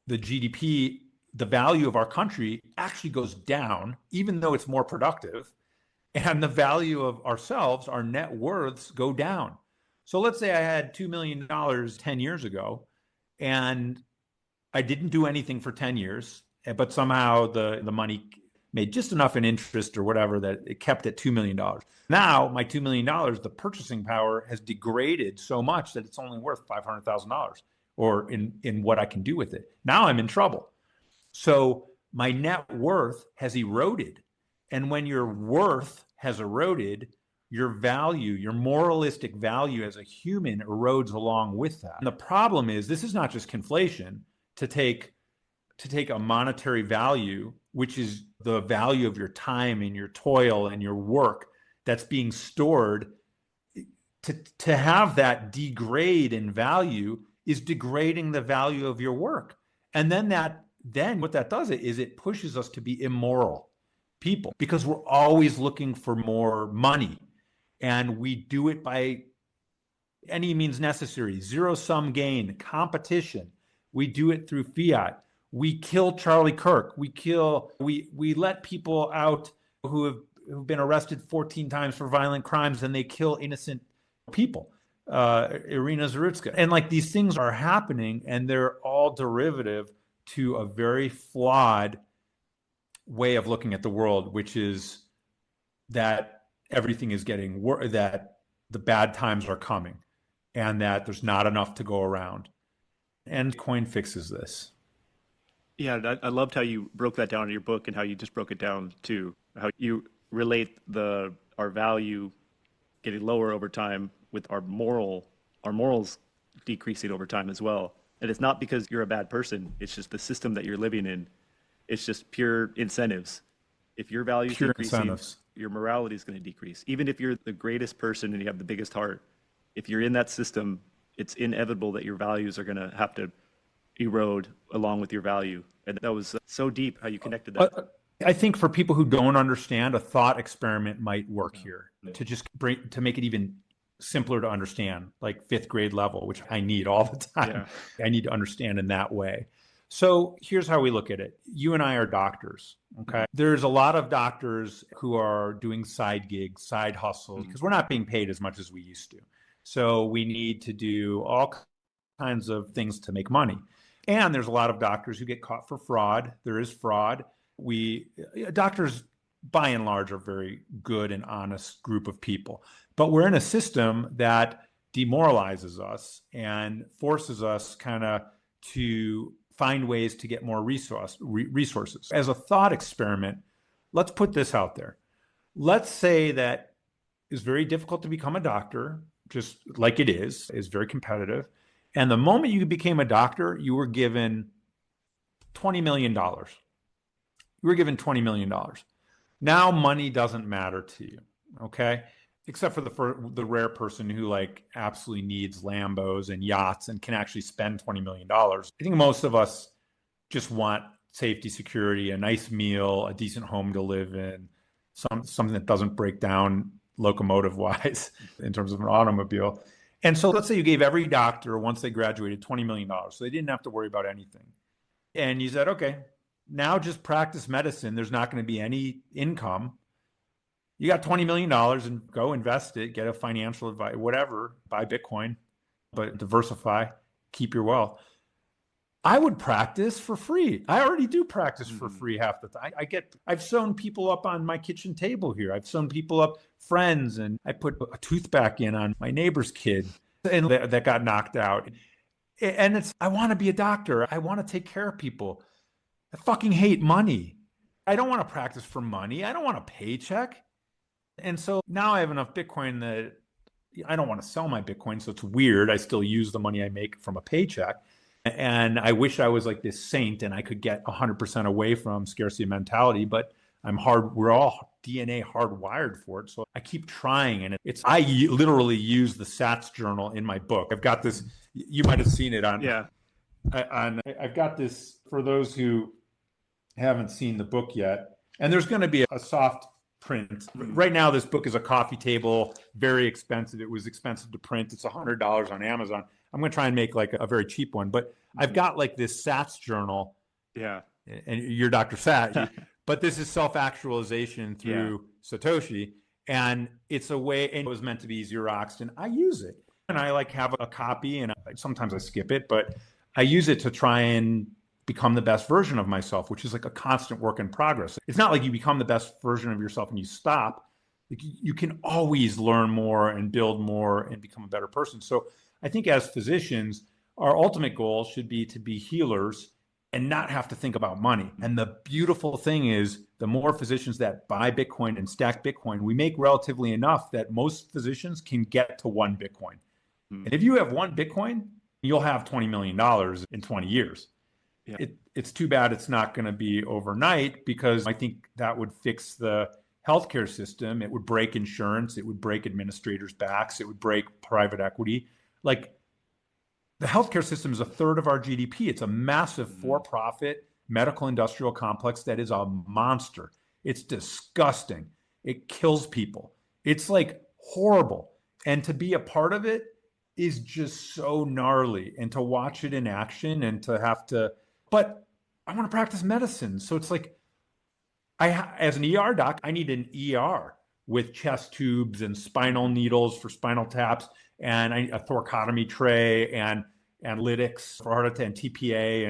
the GDP, the value of our country actually goes down, even though it's more productive. And the value of ourselves, our net worths go down. So let's say I had $2 million 10 years ago and I didn't do anything for 10 years, but somehow the money made just enough in interest or whatever that it kept at $2 million. Now, my $2 million, the purchasing power has degraded so much that it's only worth $500,000 or in what I can do with it. Now I'm in trouble. So my net worth has eroded. And when your worth has eroded, your value, your moralistic value as a human erodes along with that. And the problem is this is not just conflation to take a monetary value, which is the value of your time and your toil and your work that's being stored, to have that degrade in value is degrading the value of your work. And then then what that does is it pushes us to be immoral people because we're always looking for more money. And we do it by any means necessary, zero-sum gain, competition. We do it through fiat. We kill Charlie Kirk. We let people out who've been arrested 14 times for violent crimes, and they kill innocent people. Irina Zarutska. And like these things are happening, and they're all derivative to a very flawed way of looking at the world, which is that everything is getting worse, that the bad times are coming, and that there's not enough to go around. And Bitcoin fixes this. Yeah, I loved how you broke that down in your book and how you just broke it down too. How you relate our value getting lower over time with our morals decreasing over time as well. And it's not because you're a bad person. It's just the system that you're living in. It's just pure incentives. If your value is decreasing, incentives. Your morality is going to decrease. Even if you're the greatest person and you have the biggest heart, if you're in that system, it's inevitable that your values are going to have to erode along with your value. And that was so deep how you connected that. I think for people who don't understand, a thought experiment might work here to make it even simpler to understand, like 5th grade level, which I need all the time. Yeah. I need to understand in that way. So here's how we look at it. You and I are doctors, okay? There's a lot of doctors who are doing side gigs, side hustles, because we're not being paid as much as we used to. So we need to do all kinds of things to make money. And there's a lot of doctors who get caught for fraud. There is fraud. Doctors, by and large, are a very good and honest group of people. But we're in a system that demoralizes us and forces us kind of to find ways to get more resources. As a thought experiment, let's put this out there. Let's say that it's very difficult to become a doctor, just like it is very competitive. And the moment you became a doctor, you were given $20 million. You were given $20 million. Now money doesn't matter to you, okay? Except for the rare person who like absolutely needs Lambos and yachts and can actually spend $20 million. I think most of us just want safety, security, a nice meal, a decent home to live in, something that doesn't break down locomotive-wise in terms of an automobile. And so let's say you gave every doctor, once they graduated, $20 million, so they didn't have to worry about anything. And you said, okay, now just practice medicine. There's not going to be any income. You got $20 million and go invest it, get a financial advice, whatever, buy Bitcoin, but diversify, keep your wealth. I would practice for free. I already do practice for free half the time. I've sewn people up on my kitchen table here. I've sewn people up, friends, and I put a tooth back in on my neighbor's kid and that got knocked out. And I want to be a doctor. I want to take care of people. I fucking hate money. I don't want to practice for money. I don't want a paycheck. And so now I have enough Bitcoin that I don't want to sell my Bitcoin. So it's weird. I still use the money I make from a paycheck. And I wish I was like this saint and I could get 100% away from scarcity mentality, but we're all DNA hardwired for it. So I keep trying. And I literally use the Sats journal in my book. I've got this, you might've seen it on, I've got this for those who haven't seen the book yet. And there's going to be a soft print. Right now, this book is a coffee table, very expensive. It was expensive to print. It's $100 on Amazon. I'm going to try and make like a very cheap one, but I've got like this Sats journal. Yeah. And you're Dr. Sat, but this is self-actualization through Satoshi. And it's a way, and it was meant to be Xeroxed, and I use it. And I like have a copy, and sometimes I skip it, but I use it to try and become the best version of myself, which is like a constant work in progress. It's not like you become the best version of yourself and you stop. Like you can always learn more and build more and become a better person. So I think as physicians, our ultimate goal should be to be healers and not have to think about money. And the beautiful thing is the more physicians that buy Bitcoin and stack Bitcoin, we make relatively enough that most physicians can get to one Bitcoin. And if you have one Bitcoin, you'll have $20 million in 20 years. Yeah. It's too bad it's not going to be overnight, because I think that would fix the healthcare system. It would break insurance. It would break administrators' backs. It would break private equity. Like the healthcare system is a third of our GDP. It's a massive for-profit medical industrial complex that is a monster. It's disgusting. It kills people. It's like horrible. And to be a part of it is just so gnarly, and to watch it in action and to have to, but I want to practice medicine. So it's like, as an ER doc, I need an ER with chest tubes and spinal needles for spinal taps, and a thoracotomy tray and analytics for heart attack and TPA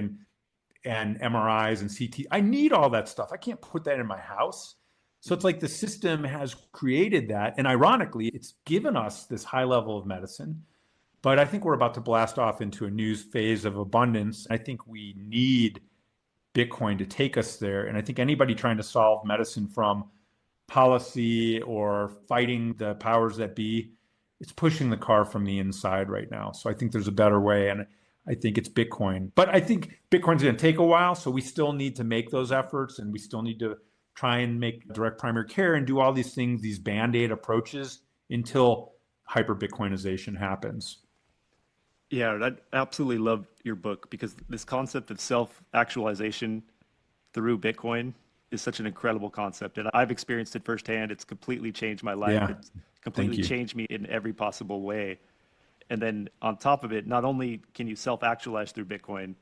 and MRIs and CT. I need all that stuff. I can't put that in my house. So it's like the system has created that. And ironically, it's given us this high level of medicine. But I think we're about to blast off into a new phase of abundance. I think we need Bitcoin to take us there. And I think anybody trying to solve medicine from policy or fighting the powers that be, it's pushing the car from the inside right now. So I think there's a better way. And I think it's Bitcoin. But I think Bitcoin's going to take a while. So we still need to make those efforts, and we still need to try and make direct primary care and do all these things, these band-aid approaches, until hyper Bitcoinization happens. Yeah, I absolutely love your book, because this concept of self-actualization through Bitcoin is such an incredible concept. And I've experienced it firsthand. It's completely changed my life. Yeah. It's completely changed me in every possible way. And then on top of it, not only can you self-actualize through Bitcoin,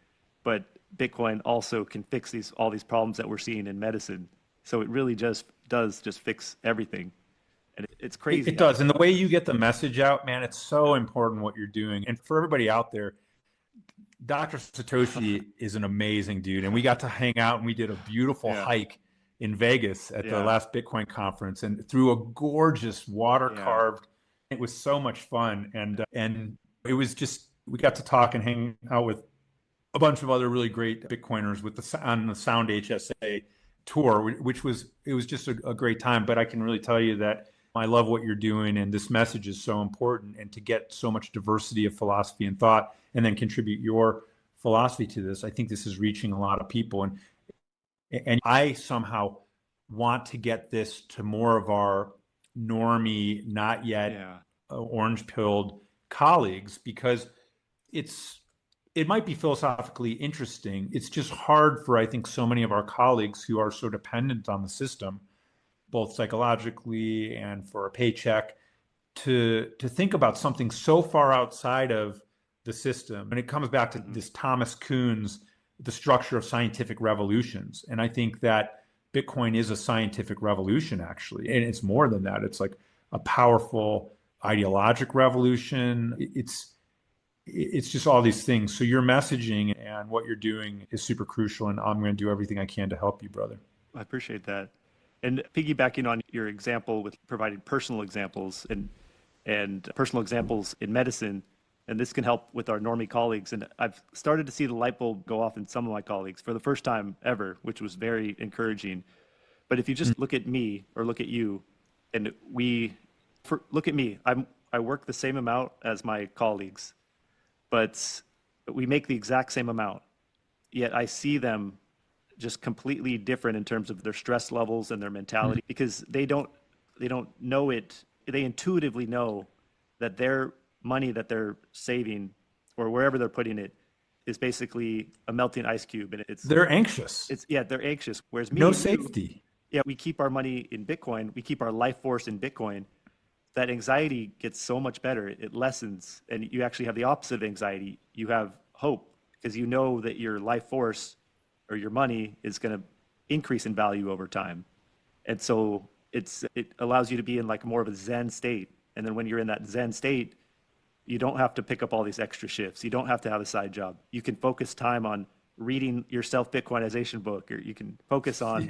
but Bitcoin also can fix all these problems that we're seeing in medicine. So it really just does fix everything. And it's crazy. It does. And the way you get the message out, man, it's so important what you're doing. And for everybody out there, Dr. Satoshi is an amazing dude. And we got to hang out, and we did a beautiful hike in Vegas at the last Bitcoin conference, and through a gorgeous water carved. It was so much fun. And it was just, we got to talk and hang out with a bunch of other really great Bitcoiners on the Sound HSA tour, which was just a great time. But I can really tell you that I love what you're doing, and this message is so important. And to get so much diversity of philosophy and thought, and then contribute your philosophy to this, I think this is reaching a lot of people. And I somehow want to get this to more of our normie, not yet orange-pilled colleagues, because it might be philosophically interesting. It's just hard for, I think, so many of our colleagues who are so dependent on the system, both psychologically and for a paycheck, to think about something so far outside of the system. And it comes back to this Thomas Kuhn's The Structure of Scientific Revolutions. And I think that Bitcoin is a scientific revolution, actually. And it's more than that. It's like a powerful ideologic revolution. It's just all these things. So your messaging and what you're doing is super crucial, and I'm going to do everything I can to help you, brother. I appreciate that. And piggybacking on your example with providing personal examples and personal examples in medicine, and this can help with our normie colleagues. And I've started to see the light bulb go off in some of my colleagues for the first time ever, which was very encouraging. But if you just look at me or look at you, and look at me, I work the same amount as my colleagues, but we make the exact same amount. Yet I see them just completely different in terms of their stress levels and their mentality, because they don't know it. They intuitively know that their money that they're saving, or wherever they're putting it, is basically a melting ice cube, and they're anxious. They're anxious. Whereas me, no safety. We keep our money in Bitcoin. We keep our life force in Bitcoin. That anxiety gets so much better. It lessens, and you actually have the opposite of anxiety. You have hope, because you know that your life force or your money is going to increase in value over time. And so it allows you to be in like more of a Zen state. And then when you're in that Zen state, you don't have to pick up all these extra shifts. You don't have to have a side job. You can focus time on reading your Self-Bitcoinization book, or you can focus on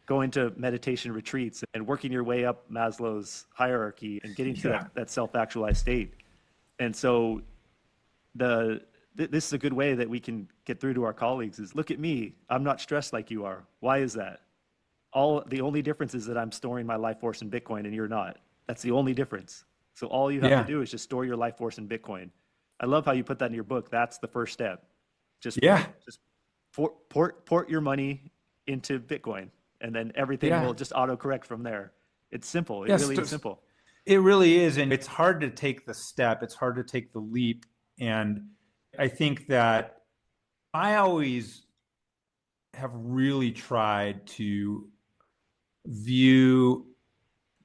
going to meditation retreats and working your way up Maslow's hierarchy and getting to that self-actualized state. And so this is a good way that we can get through to our colleagues is, look at me. I'm not stressed like you are. Why is that? The only difference is that I'm storing my life force in Bitcoin and you're not. That's the only difference. So all you have to do is just store your life force in Bitcoin. I love how you put that in your book. That's the first step. Just port your money into Bitcoin, and then everything will just autocorrect from there. It's simple. It really is simple. It really is. And it's hard to take the step. It's hard to take the leap. And I think that I always have really tried to view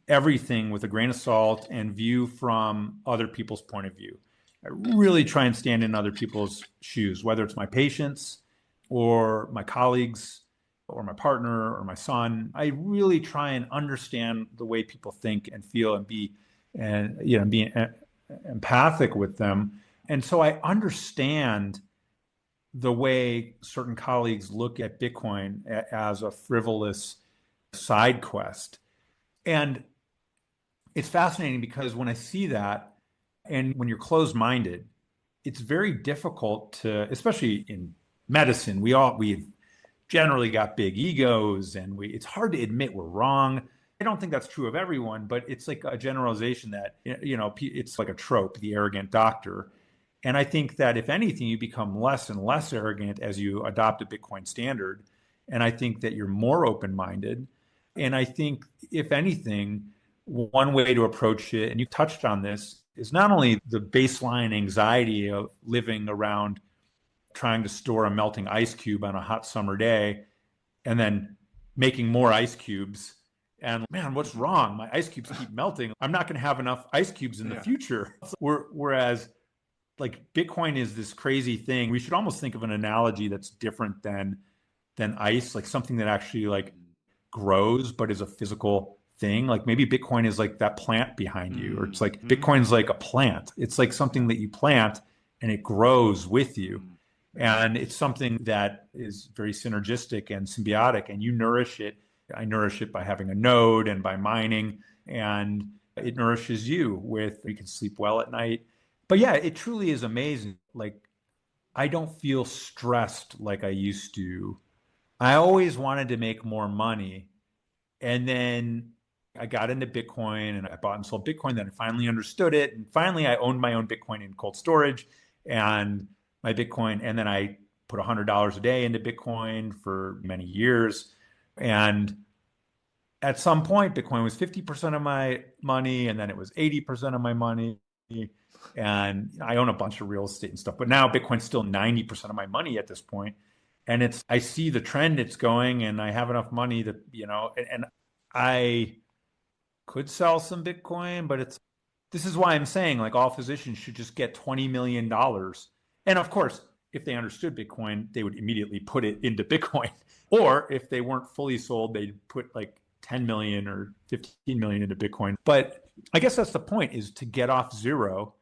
everything with a grain of salt and view from other people's point of view. I really try and stand in other people's shoes, whether it's my patients or my colleagues or my partner or my son. I really try and understand the way people think and feel and be empathic with them. And so I understand the way certain colleagues look at Bitcoin as a frivolous side quest. And it's fascinating because when I see that, and when you're closed-minded, it's very difficult to, especially in medicine, we've generally got big egos, and it's hard to admit we're wrong. I don't think that's true of everyone, but it's like a generalization that, it's like a trope, the arrogant doctor. And I think that if anything, you become less and less arrogant as you adopt a Bitcoin standard. And I think that you're more open-minded. And I think, if anything, one way to approach it, and you touched on this, is not only the baseline anxiety of living around trying to store a melting ice cube on a hot summer day and then making more ice cubes. And man, what's wrong? My ice cubes keep melting. I'm not going to have enough ice cubes in the future. Whereas like Bitcoin is this crazy thing. We should almost think of an analogy that's different than ice, like something that actually like grows but is a physical thing. Like maybe Bitcoin is like that plant behind you, or it's like Bitcoin's like a plant. It's like something that you plant and it grows with you. And it's something that is very synergistic and symbiotic, and you nourish it. I nourish it by having a node and by mining, and it nourishes you you can sleep well at night. But yeah, it truly is amazing. Like, I don't feel stressed like I used to. I always wanted to make more money. And then I got into Bitcoin and I bought and sold Bitcoin. Then I finally understood it. And finally, I owned my own Bitcoin in cold storage and my Bitcoin. And then I put $100 a day into Bitcoin for many years. And at some point, Bitcoin was 50% of my money, and then it was 80% of my money. And I own a bunch of real estate and stuff. But now Bitcoin's still 90% of my money at this point. And I see the trend it's going, and I have enough money to, and I could sell some Bitcoin, but this is why I'm saying like all physicians should just get $20 million. And of course, if they understood Bitcoin, they would immediately put it into Bitcoin. Or if they weren't fully sold, they'd put like 10 million or 15 million into Bitcoin. But I guess that's the point, is to get off zero.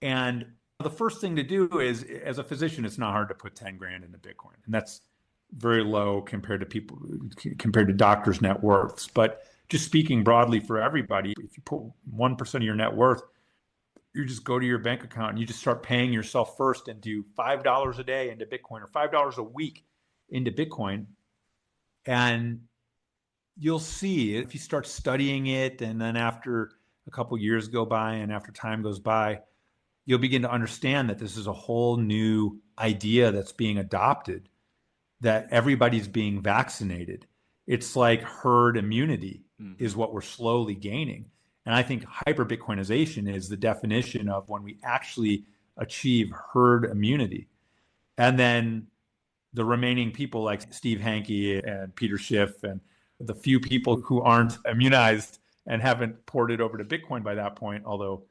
And the first thing to do is, as a physician, it's not hard to put 10 grand into Bitcoin. And that's very low compared to doctors' net worths. But just speaking broadly for everybody, if you put 1% of your net worth, you just go to your bank account and you just start paying yourself first and do $5 a day into Bitcoin or $5 a week into Bitcoin. And you'll see, if you start studying it, and then after a couple years go by and after time goes by, you'll begin to understand that this is a whole new idea that's being adopted, that everybody's being vaccinated. It's like herd immunity is what we're slowly gaining. And I think hyper-Bitcoinization is the definition of when we actually achieve herd immunity. And then the remaining people like Steve Hanke and Peter Schiff and the few people who aren't immunized and haven't ported over to Bitcoin by that point, although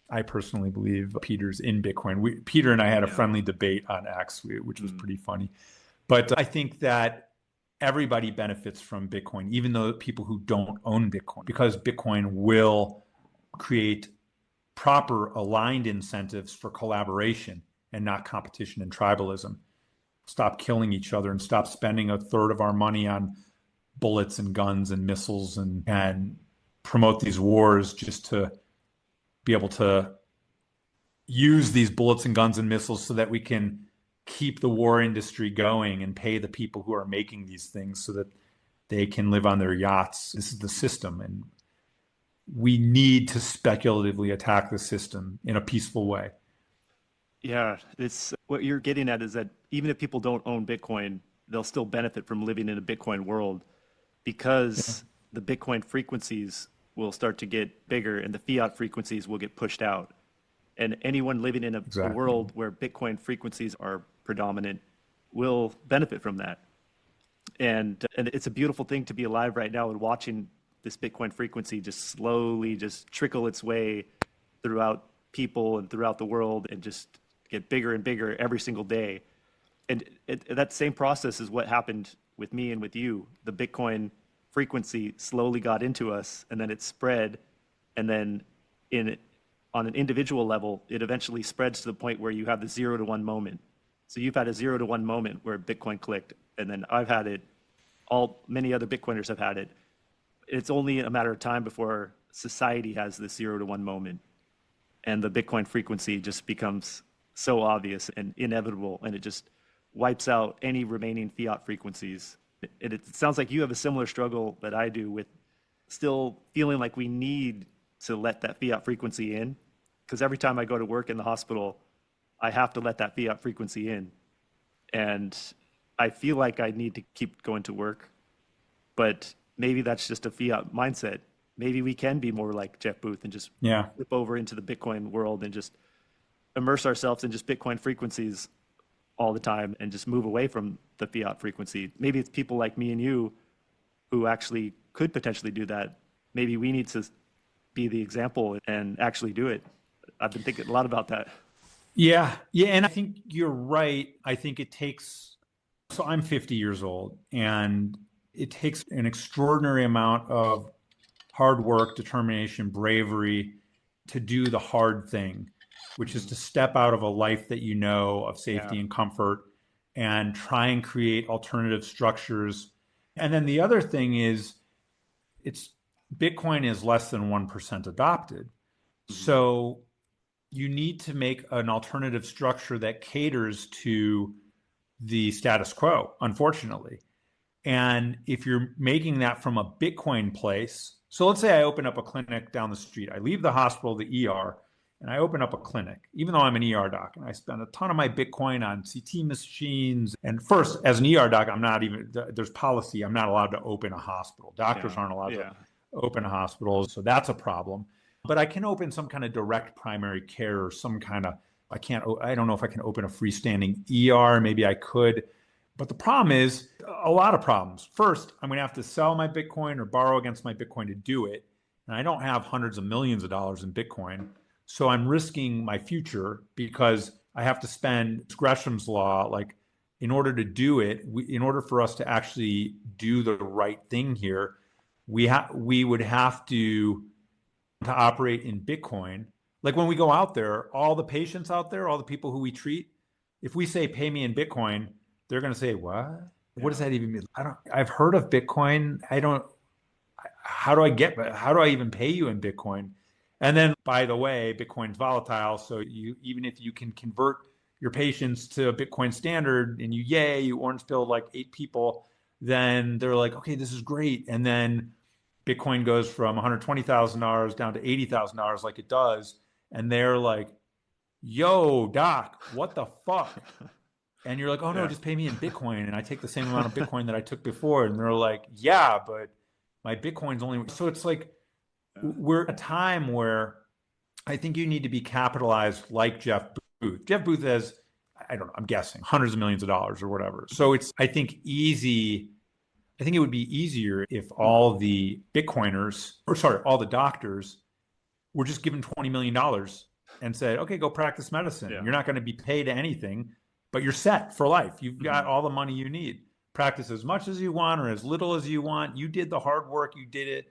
I personally believe Peter's in Bitcoin. Peter and I had a friendly debate on X, which was pretty funny. But I think that everybody benefits from Bitcoin, even though people who don't own Bitcoin, because Bitcoin will create proper aligned incentives for collaboration and not competition and tribalism. Stop killing each other and stop spending a third of our money on bullets and guns and missiles and promote these wars just to be able to use these bullets and guns and missiles so that we can keep the war industry going and pay the people who are making these things so that they can live on their yachts. This is the system, and we need to speculatively attack the system in a peaceful way. Yeah, it's what you're getting at is that even if people don't own Bitcoin, they'll still benefit from living in a Bitcoin world because the Bitcoin frequencies will start to get bigger and the fiat frequencies will get pushed out. And anyone living in a world where Bitcoin frequencies are predominant will benefit from that. And it's a beautiful thing to be alive right now and watching this Bitcoin frequency just slowly just trickle its way throughout people and throughout the world and just get bigger and bigger every single day. And that same process is what happened with me and with you. The Bitcoin frequency slowly got into us, and then it spread, and then in on an individual level, it eventually spreads to the point where you have the 0 to 1 moment. So you've had a 0 to 1 moment where Bitcoin clicked, and then I've had it. Many other Bitcoiners have had it. It's only a matter of time before society has this 0 to 1 moment, and the Bitcoin frequency just becomes so obvious and inevitable, and it just wipes out any remaining fiat frequencies. It sounds like you have a similar struggle that I do with still feeling like we need to let that fiat frequency in, because every time I go to work in the hospital, I have to let that fiat frequency in. And I feel like I need to keep going to work, but maybe that's just a fiat mindset. Maybe we can be more like Jeff Booth and just Yeah. flip over into the Bitcoin world and just immerse ourselves in just Bitcoin frequencies all the time and just move away from the fiat frequency. Maybe it's people like me and you who actually could potentially do that. Maybe we need to be the example and actually do it. I've been thinking a lot about that. Yeah. Yeah. And I think you're right. I think it takes, so I'm 50 years old, and it takes an extraordinary amount of hard work, determination, bravery to do the hard thing, which is to step out of a life that you know of safety Yeah. and comfort and try and create alternative structures. And then the other thing is, it's Bitcoin is less than 1% adopted. So you need to make an alternative structure that caters to the status quo, unfortunately. And if you're making that from a Bitcoin place, so let's say I open up a clinic down the street. I leave the hospital, the ER, and I open up a clinic, even though I'm an ER doc, and I spend a ton of my Bitcoin on CT machines. And first, as an ER doc, I'm not even, there's policy, I'm not allowed to open a hospital. Doctors Yeah. aren't allowed to Yeah. open hospitals, so that's a problem. But I can open some kind of direct primary care or some kind of, I don't know if I can open a freestanding ER, maybe I could. But the problem is a lot of problems. First, I'm going to have to sell my Bitcoin or borrow against my Bitcoin to do it. And I don't have hundreds of millions of dollars in Bitcoin. So I'm risking my future because I have to spend Gresham's law, like in order to do it, in order for us to actually do the right thing here, we would have to operate in Bitcoin. Like when we go out there, all the patients out there, all the people who we treat, if we say pay me in Bitcoin, they're going to say, what? What does that even mean? I've heard of Bitcoin. How do I even pay you in Bitcoin? And then, by the way, Bitcoin's volatile. So even if you can convert your patients to a Bitcoin standard and you orange pilled like 8 people, then they're like, okay, this is great. And then Bitcoin goes from $120,000 down to $80,000 like it does. And they're like, yo, doc, what the fuck? And you're like, oh no, Yeah. just pay me in Bitcoin. And I take the same amount of Bitcoin that I took before. And they're like, yeah, but my Bitcoin's only. So it's like, we're at a time where I think you need to be capitalized like Jeff Booth. Jeff Booth has, I don't know, I'm guessing hundreds of millions of dollars or whatever. So it's, I think it would be easier if all the Bitcoiners, all the doctors were just given $20 million and said, okay, go practice medicine. Yeah. You're not going to be paid anything, but you're set for life. You've got all the money you need. Practice as much as you want or as little as you want. You did the hard work. You did it.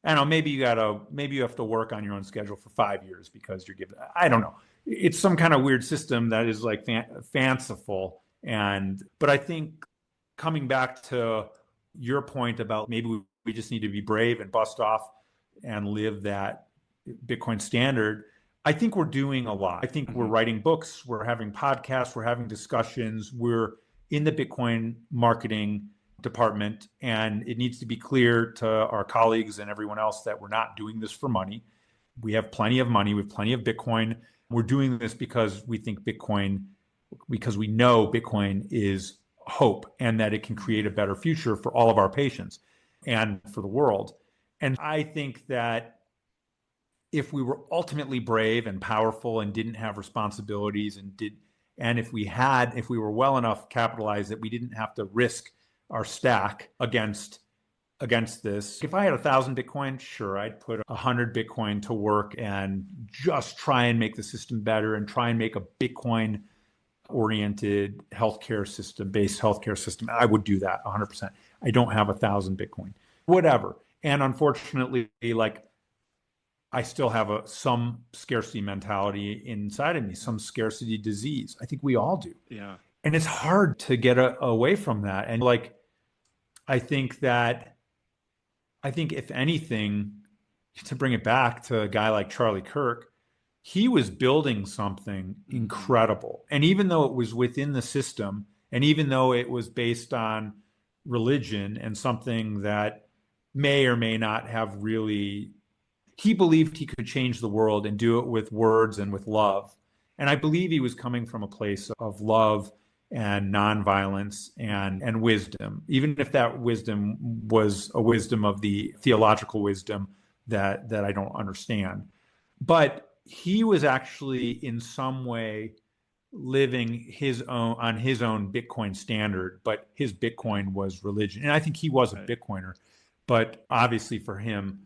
I don't know, maybe you have to work on your own schedule for 5 years because you're given, I don't know. It's some kind of weird system that is like fanciful. But I think coming back to your point about maybe we just need to be brave and bust off and live that Bitcoin standard. I think we're doing a lot. I think we're writing books, we're having podcasts, we're having discussions, we're in the Bitcoin marketing department, and it needs to be clear to our colleagues and everyone else that we're not doing this for money. We have plenty of money, we have plenty of Bitcoin. We're doing this because we know Bitcoin is hope and that it can create a better future for all of our patients and for the world. And I think that if we were ultimately brave and powerful and didn't have responsibilities if we were well enough capitalized that we didn't have to risk our stack against this. If I had 1,000 Bitcoin, sure, I'd put 100 Bitcoin to work and just try and make the system better and try and make a Bitcoin oriented healthcare system, based healthcare system. I would do that 100%. I don't have 1,000 Bitcoin, whatever. And unfortunately, like, I still have some scarcity mentality inside of me, some scarcity disease. I think we all do. Yeah. And it's hard to get away from that. And like, I think if anything, to bring it back to a guy like Charlie Kirk, he was building something incredible. And even though it was within the system, and even though it was based on religion and something that may or may not have really, he believed he could change the world and do it with words and with love. And I believe he was coming from a place of love and nonviolence and wisdom, even if that wisdom was a wisdom of the theological wisdom that I don't understand. But he was actually in some way living on his own Bitcoin standard, but his Bitcoin was religion. And I think he was a Bitcoiner, but obviously for him,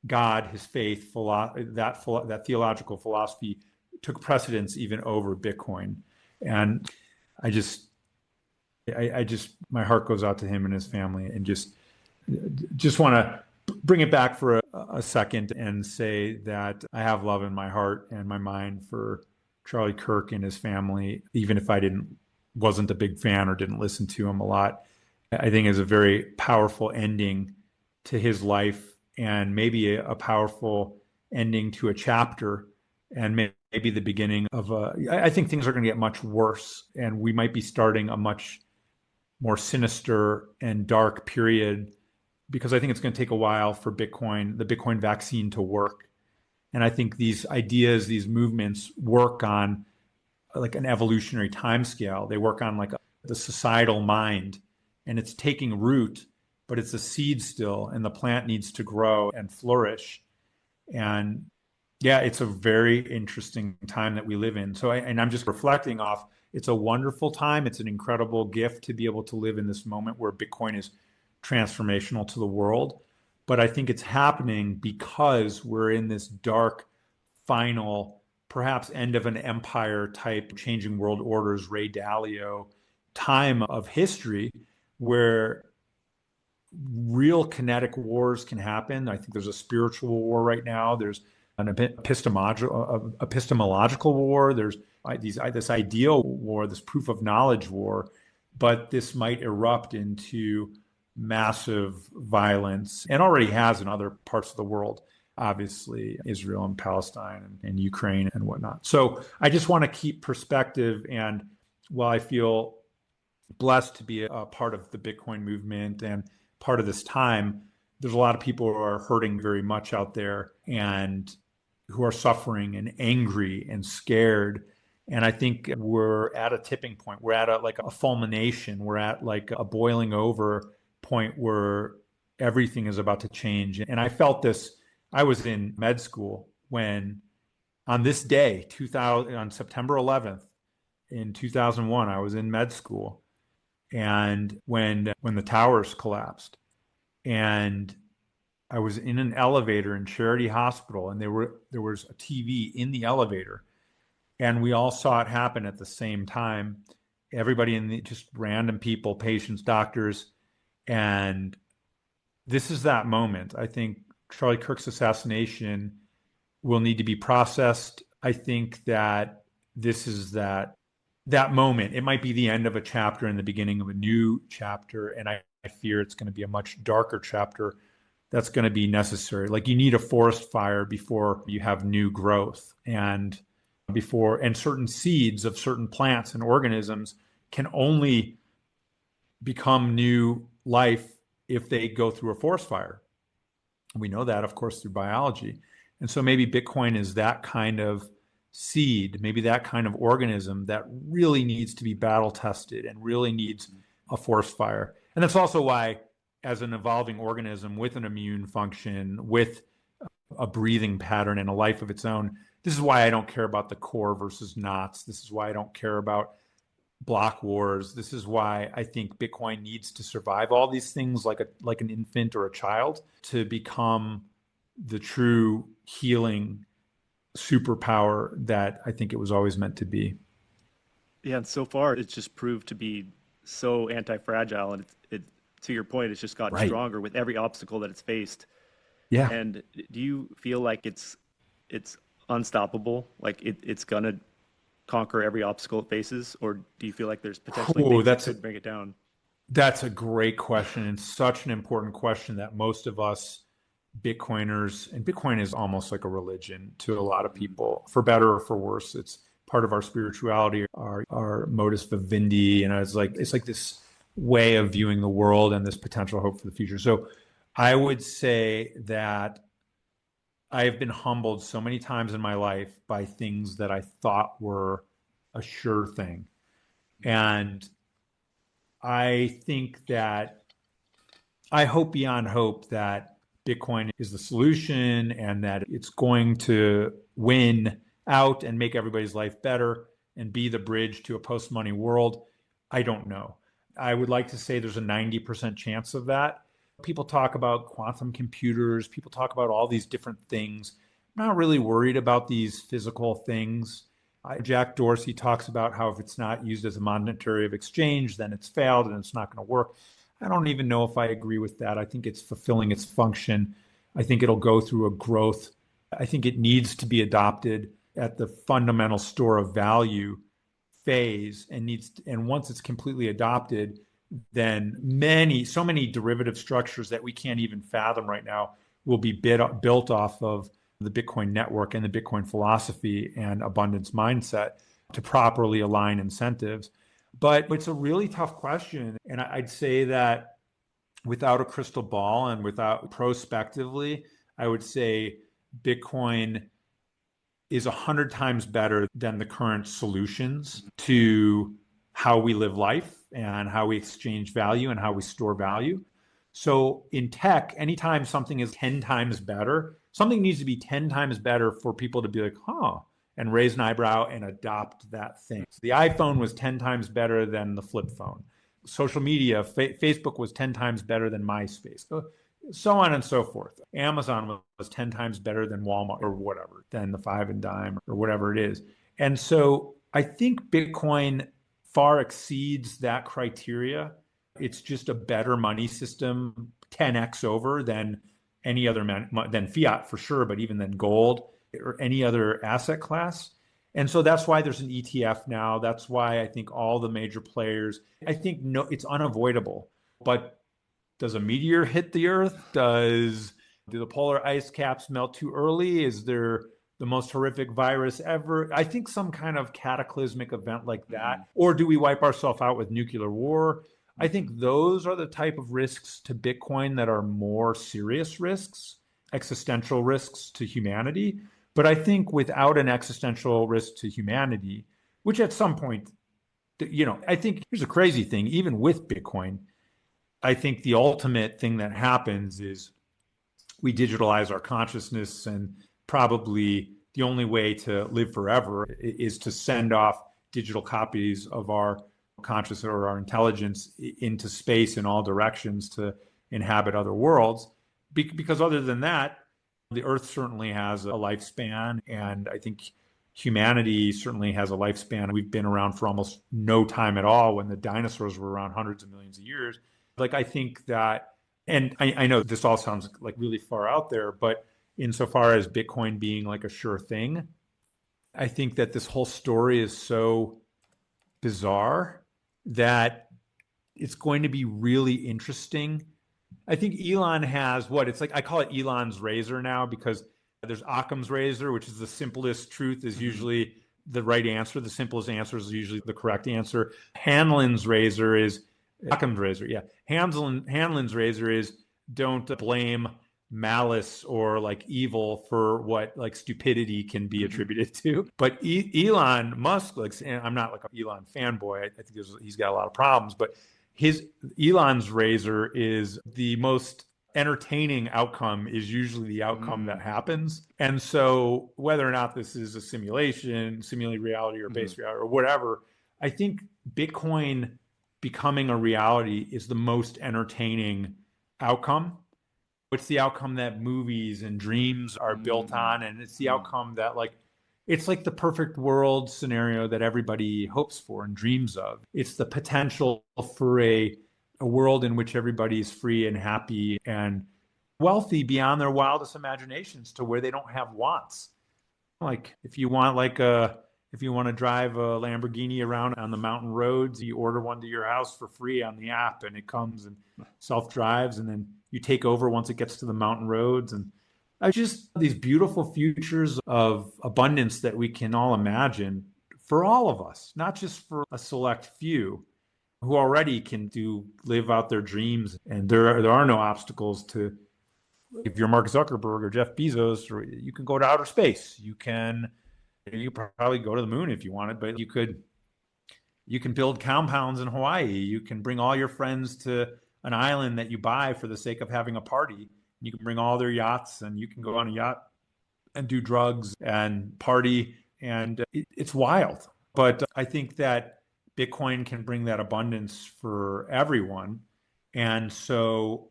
God, his faith, that theological philosophy took precedence even over Bitcoin. And I just, my heart goes out to him and his family, and just want to bring it back for a second and say that I have love in my heart and my mind for Charlie Kirk and his family, even if I wasn't a big fan or didn't listen to him a lot. I think is a very powerful ending to his life, and maybe a powerful ending to a chapter, and maybe the beginning of I think things are going to get much worse, and we might be starting a much more sinister and dark period, because I think it's going to take a while for the Bitcoin vaccine to work. And I think these ideas, these movements work on like an evolutionary timescale. They work on like the societal mind, and it's taking root, but it's a seed still, and the plant needs to grow and flourish. And yeah, it's a very interesting time that we live in. So, I'm just reflecting off, it's a wonderful time. It's an incredible gift to be able to live in this moment where Bitcoin is transformational to the world. But I think it's happening because we're in this dark, final, perhaps end of an empire type, changing world orders, Ray Dalio time of history, where real kinetic wars can happen. I think there's a spiritual war right now. There's an epistemological war. There's this ideal war, this proof of knowledge war, but this might erupt into massive violence, and already has in other parts of the world, obviously Israel and Palestine and Ukraine and whatnot. So I just want to keep perspective. And while I feel blessed to be a part of the Bitcoin movement and part of this time, there's a lot of people who are hurting very much out there and who are suffering and angry and scared. And I think we're at a tipping point. We're at a fulmination. We're at like a boiling over point where everything is about to change. And I felt this. I was in med school when, on this day, on September 11th in 2001, I was in med school, and when the towers collapsed, and I was in an elevator in Charity Hospital, and there was a TV in the elevator, and we all saw it happen at the same time. Everybody just random people, patients, doctors. And this is that moment. I think Charlie Kirk's assassination will need to be processed. I think that this is that moment. It might be the end of a chapter and the beginning of a new chapter. And I fear it's going to be a much darker chapter that's going to be necessary. Like, you need a forest fire before you have new growth, and certain seeds of certain plants and organisms can only become new life if they go through a forest fire. We know that, of course, through biology. And so maybe Bitcoin is that kind of seed, maybe that kind of organism that really needs to be battle tested and really needs a forest fire. And that's also why, as an evolving organism with an immune function, with a breathing pattern and a life of its own, this is why I don't care about the core versus knots. This is why I don't care about block wars. This is why I think Bitcoin needs to survive all these things like an infant or a child to become the true healing superpower that I think it was always meant to be. Yeah, and so far it's just proved to be so anti-fragile, and to your point, it's just gotten Right. stronger with every obstacle that it's faced. Yeah. And do you feel like it's unstoppable? Like it's gonna conquer every obstacle it faces, or do you feel like there's potentially Oh, things that could bring it down? that's a great question and such an important question that most of us Bitcoiners, and Bitcoin is almost like a religion to a lot of Mhm. people, for better or for worse. It's part of our spirituality, our modus vivendi, and it's like this way of viewing the world and this potential hope for the future. So I would say that I have been humbled so many times in my life by things that I thought were a sure thing. And I think that I hope beyond hope that Bitcoin is the solution and that it's going to win out and make everybody's life better and be the bridge to a post money world. I don't know. I would like to say there's a 90% chance of that. People talk about quantum computers, people talk about all these different things. I'm not really worried about these physical things. Jack Dorsey talks about how if it's not used as a monetary of exchange, then it's failed and it's not going to work. I don't even know if I agree with that. I think it's fulfilling its function. I think it'll go through a growth. I think it needs to be adopted at the fundamental store of value phase and once it's completely adopted, then so many derivative structures that we can't even fathom right now will be built off of the Bitcoin network and the Bitcoin philosophy and abundance mindset to properly align incentives. But it's a really tough question. And I'd say that without a crystal ball and without prospectively, I would say Bitcoin is 100 times better than the current solutions to how we live life and how we exchange value and how we store value. So in tech, anytime something is 10 times better, something needs to be 10 times better for people to be like, huh, and raise an eyebrow and adopt that thing. So the iPhone was 10 times better than the flip phone. Social media, Facebook was 10 times better than MySpace, so on and so forth. Amazon was 10 times better than Walmart or whatever, than the five and dime or whatever it is. And so I think Bitcoin far exceeds that criteria. It's just a better money system, 10x over than any other than fiat for sure, but even than gold or any other asset class. And so that's why there's an ETF now. That's why I think all the major players, I think no, it's unavoidable. But does a meteor hit the Earth? Do the polar ice caps melt too early? Is there the most horrific virus ever? I think some kind of cataclysmic event like that. Mhm. Or do we wipe ourselves out with nuclear war? I think those are the type of risks to Bitcoin that are more serious risks, existential risks to humanity. But I think without an existential risk to humanity, which at some point, I think here's a crazy thing, even with Bitcoin, I think the ultimate thing that happens is we digitalize our consciousness, and probably the only way to live forever is to send off digital copies of our consciousness or our intelligence into space in all directions to inhabit other worlds. Because other than that, the Earth certainly has a lifespan, and I think humanity certainly has a lifespan. We've been around for almost no time at all when the dinosaurs were around hundreds of millions of years. Like, I think that, and I know this all sounds like really far out there, but insofar as Bitcoin being like a sure thing, I think that this whole story is so bizarre that it's going to be really interesting. I think Elon has what it's like. I call it Elon's razor now because there's Occam's razor, which is the simplest truth is Mhm. usually the right answer. The simplest answer is usually the correct answer. Hanlon's razor is Occam's razor. Yeah. Hanlon's razor is don't blame malice or like evil for what like stupidity can be Mhm. attributed to. But Elon Musk, like, and I'm not like an Elon fanboy. I think he's got a lot of problems, but his Elon's razor is the most entertaining outcome is usually the outcome that Mm. happens. And so whether or not this is a simulation, simulated reality or Mhm. base reality or whatever, I think Bitcoin becoming a reality is the most entertaining outcome. It's the outcome that movies and dreams are built on. And it's the outcome that it's like the perfect world scenario that everybody hopes for and dreams of. It's the potential for a world in which everybody's free and happy and wealthy beyond their wildest imaginations to where they don't have wants. Like if you want if you want to drive a Lamborghini around on the mountain roads, you order one to your house for free on the app and it comes and self-drives, and then you take over once it gets to the mountain roads. And I just these beautiful futures of abundance that we can all imagine for all of us, not just for a select few who already can live out their dreams. And there are no obstacles to, if you're Mark Zuckerberg or Jeff Bezos, you can go to outer space. You probably go to the moon if you wanted, but you can build compounds in Hawaii. You can bring all your friends to an island that you buy for the sake of having a party. You can bring all their yachts and you can go on a yacht and do drugs and party. And it's wild. But I think that Bitcoin can bring that abundance for everyone. And so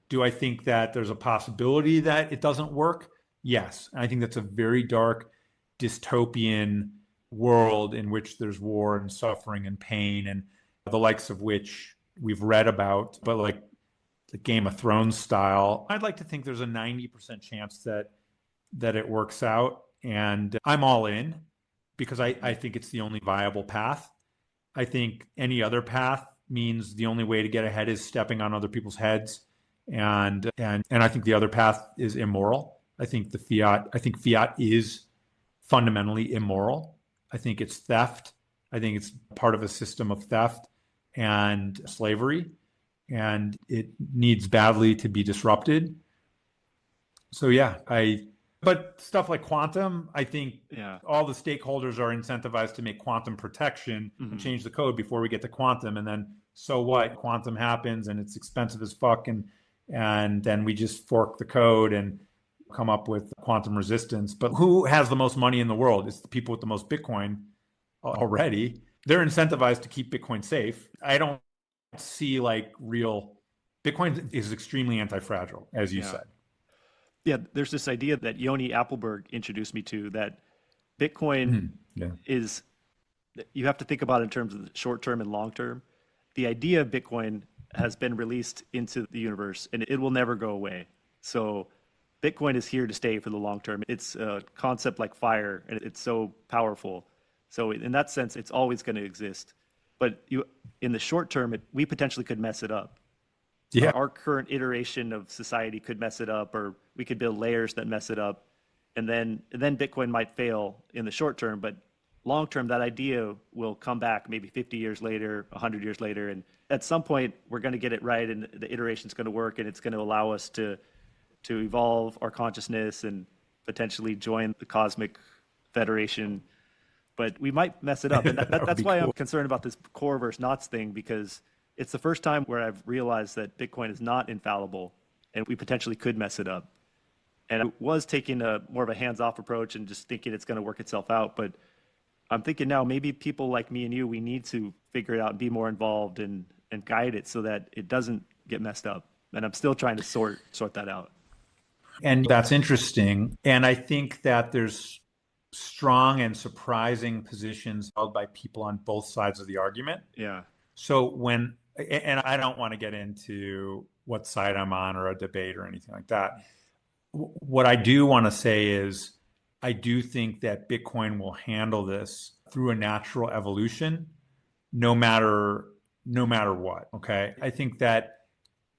do I think that there's a possibility that it doesn't work? Yes. I think that's a very dark, dystopian world in which there's war and suffering and pain, and the likes of which we've read about, but like the Game of Thrones style. I'd like to think there's a 90% chance that it works out. And I'm all in because I think it's the only viable path. I think any other path means the only way to get ahead is stepping on other people's heads. And I think the other path is immoral. I think fiat is fundamentally immoral. I think it's theft. I think it's part of a system of theft and slavery, and it needs badly to be disrupted. So yeah, but stuff like quantum, I think all the stakeholders are incentivized to make quantum protection and change the code before we get to quantum. And then so what? Quantum happens and it's expensive as fuck, and then we just fork the code and come up with quantum resistance. But who has the most money in the world? It's the people with the most Bitcoin already. They're incentivized to keep Bitcoin safe. I don't see real Bitcoin is extremely anti-fragile, as you said. Yeah, there's this idea that Yoni Appelberg introduced me to, that Bitcoin is, you have to think about it in terms of the short term and long term. The idea of Bitcoin has been released into the universe and it will never go away. So Bitcoin is here to stay for the long term. It's a concept like fire, and it's so powerful. So in that sense, it's always going to exist. But in the short term, we potentially could mess it up. Yeah. Our current iteration of society could mess it up, or we could build layers that mess it up. And then Bitcoin might fail in the short term, but long term, that idea will come back maybe 50 years later, 100 years later. And at some point, we're going to get it right, and the iteration is going to work, and it's going to allow us to evolve our consciousness and potentially join the cosmic federation. But we might mess it up. And that's why I'm concerned about this core versus knots thing, because it's the first time where I've realized that Bitcoin is not infallible and we potentially could mess it up. And I was taking more of a hands-off approach and just thinking it's going to work itself out. But I'm thinking now maybe people like me and you, we need to figure it out and be more involved and guide it so that it doesn't get messed up. And I'm still trying to sort that out. And that's interesting. And I think that there's strong and surprising positions held by people on both sides of the argument. Yeah. So and I don't want to get into what side I'm on or a debate or anything like that. What I do want to say is I do think that Bitcoin will handle this through a natural evolution, no matter what. Okay. I think that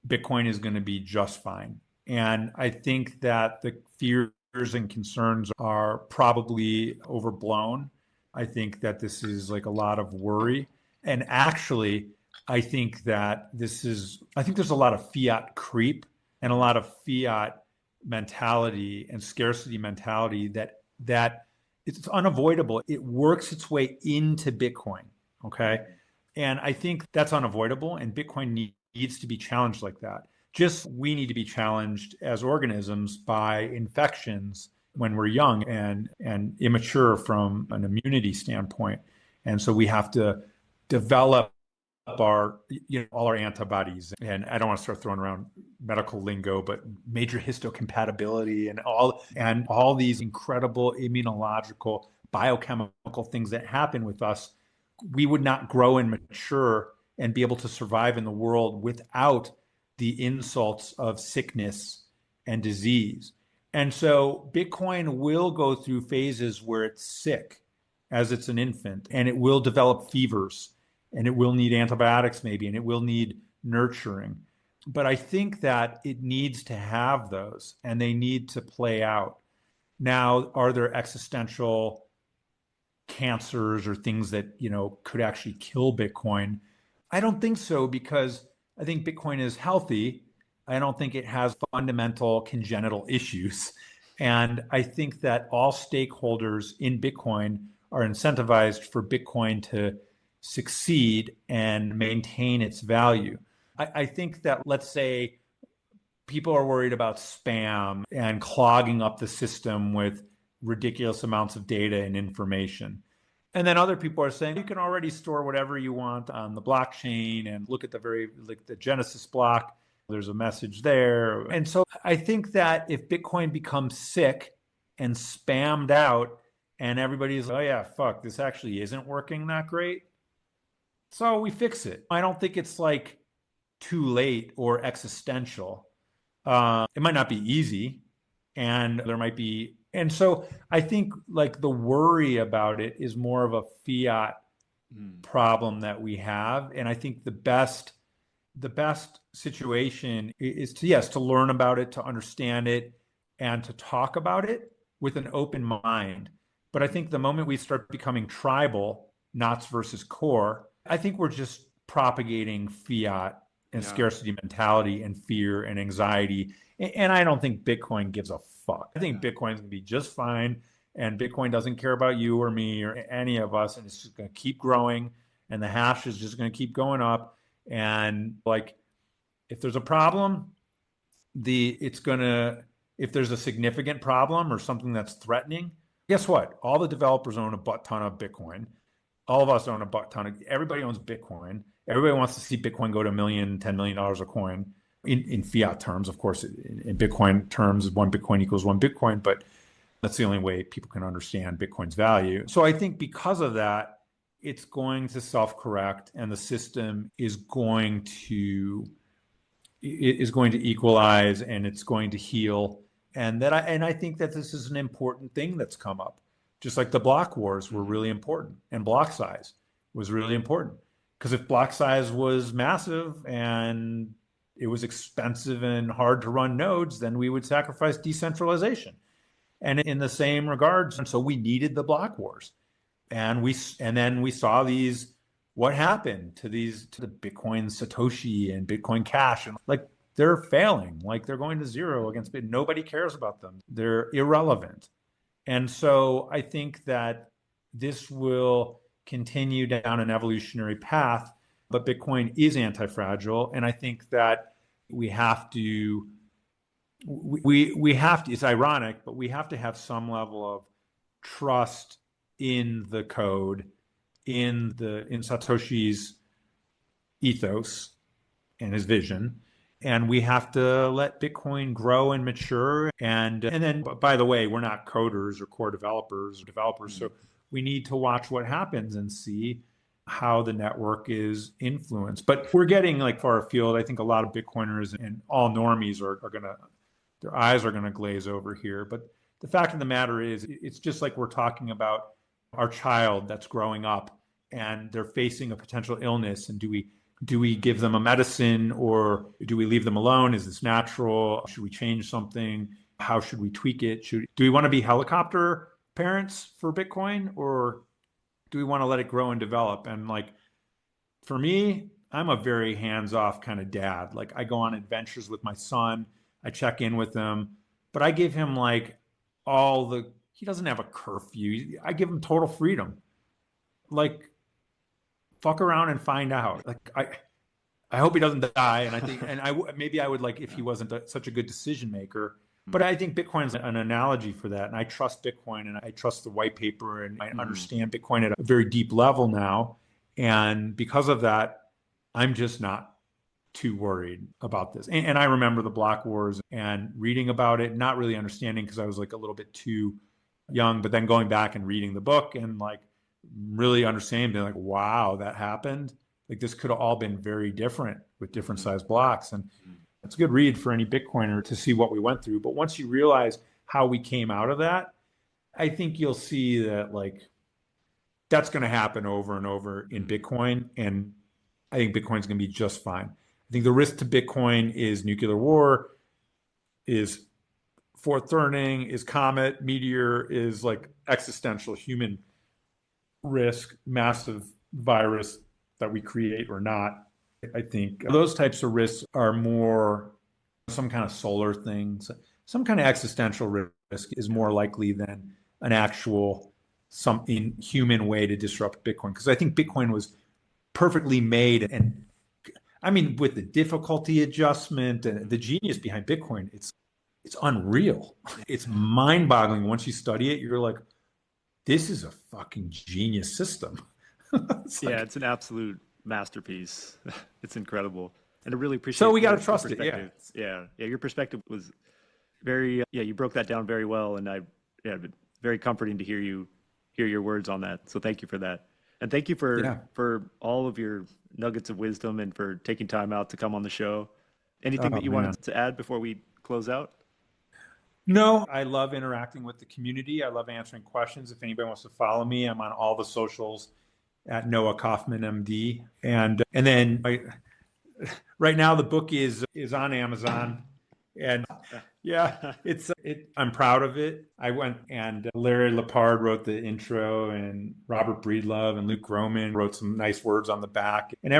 Bitcoin is going to be just fine. And I think that the fears and concerns are probably overblown. I think that this is a lot of worry. And actually, I think there's a lot of fiat creep and a lot of fiat mentality and scarcity mentality that it's unavoidable. It works its way into Bitcoin. Okay. And I think that's unavoidable. And Bitcoin needs to be challenged like that. Just we need to be challenged as organisms by infections when we're young and immature from an immunity standpoint. And so we have to develop our, all our antibodies. And I don't want to start throwing around medical lingo, but major histocompatibility and all these incredible immunological, biochemical things that happen with us. We would not grow and mature and be able to survive in the world without the insults of sickness and disease. And so Bitcoin will go through phases where it's sick as it's an infant, and it will develop fevers, and it will need antibiotics maybe, and it will need nurturing. But I think that it needs to have those, and they need to play out. Now, are there existential cancers or things that, could actually kill Bitcoin? I don't think so, because I think Bitcoin is healthy. I don't think it has fundamental congenital issues. And I think that all stakeholders in Bitcoin are incentivized for Bitcoin to succeed and maintain its value. I think that, let's say, people are worried about spam and clogging up the system with ridiculous amounts of data and information. And then other people are saying you can already store whatever you want on the blockchain, and look at the Genesis block. There's a message there. And so I think that if Bitcoin becomes sick and spammed out, and everybody's like, oh yeah, fuck, this actually isn't working that great, so we fix it. I don't think it's like too late or existential. It might not be easy, and there might be, and so I think like the worry about it is more of a fiat problem that we have. And I think the best situation is to learn about it, to understand it, and to talk about it with an open mind. But I think the moment we start becoming tribal, knots versus core, I think we're just propagating fiat and scarcity mentality and fear and anxiety. And I don't think Bitcoin gives a fuck. I think Bitcoin's gonna be just fine, and Bitcoin doesn't care about you or me or any of us, and it's just gonna keep growing, and the hash is just gonna keep going up. And like, if there's a problem, if there's a significant problem or something that's threatening, guess what? All the developers own a butt ton of Bitcoin. All of us own a butt ton everybody owns Bitcoin. Everybody wants to see Bitcoin go to $1 million, $10 million a coin in fiat terms. Of course, in Bitcoin terms, one Bitcoin equals one Bitcoin, but that's the only way people can understand Bitcoin's value. So I think because of that, it's going to self-correct, and the system is going to equalize, and it's going to heal. And I think that this is an important thing that's come up. Just like the block wars were really important, and block size was really important. Because if block size was massive and it was expensive and hard to run nodes, then we would sacrifice decentralization. And in the same regards, and so we needed the block wars. And then we saw what happened to the Bitcoin Satoshi and Bitcoin Cash, and like they're failing, like they're going to zero against Bitcoin. Nobody cares about them. They're irrelevant. And so I think that this will continue down an evolutionary path, but Bitcoin is anti-fragile. And I think that we have to, it's ironic, but we have to have some level of trust in the code, in Satoshi's ethos and his vision. And we have to let Bitcoin grow and mature. And then, by the way, we're not coders or core developers. So we need to watch what happens and see how the network is influenced. But we're getting like far afield. I think a lot of Bitcoiners and all normies their eyes are gonna glaze over here. But the fact of the matter is, it's just like we're talking about our child that's growing up and they're facing a potential illness, and do we give them a medicine, or do we leave them alone? Is this natural? Should we change something? How should we tweak it? Do we want to be helicopter parents for Bitcoin, or do we want to let it grow and develop? And like, for me, I'm a very hands-off kind of dad. Like, I go on adventures with my son. I check in with him, but I give him like he doesn't have a curfew. I give him total freedom. Like, fuck around and find out. Like, I hope he doesn't die. And I think, maybe I would, like, if he wasn't such a good decision maker, But I think Bitcoin is an analogy for that. And I trust Bitcoin and I trust the white paper and I understand Bitcoin at a very deep level now. And because of that, I'm just not too worried about this. And I remember the block wars and reading about it, not really understanding because I was like a little bit too young, but then going back and reading the book and like really understanding, being like, wow, that happened. Like this could have all been very different with different size blocks. And it's a good read for any Bitcoiner to see what we went through. But once you realize how we came out of that, I think you'll see that like that's going to happen over and over in Bitcoin. And I think Bitcoin's going to be just fine. I think the risk to Bitcoin is nuclear war, is fourth turning, is comet, meteor, is like existential human risk, massive virus that we create or not. I think those types of risks are more some kind of solar thing. Some kind of existential risk is more likely than an actual some inhuman way to disrupt Bitcoin. Because I think Bitcoin was perfectly made, and I mean, with the difficulty adjustment and the genius behind Bitcoin, it's unreal. It's mind-boggling. Once you study it, you're like, this is a fucking genius system. It's an absolute masterpiece. It's incredible. And I really appreciate So we got to trust it. Yeah. Your perspective was very, you broke that down very well. And very comforting to hear your words on that. So thank you for that. And thank you for all of your nuggets of wisdom and for taking time out to come on the show. Anything that you wanted to add before we close out? No, I love interacting with the community. I love answering questions. If anybody wants to follow me, I'm on all the socials at Noah Kaufman MD. And then right now the book is on Amazon. And I'm proud of it. I went and Larry Lepard wrote the intro and Robert Breedlove and Luke Groman wrote some nice words on the back and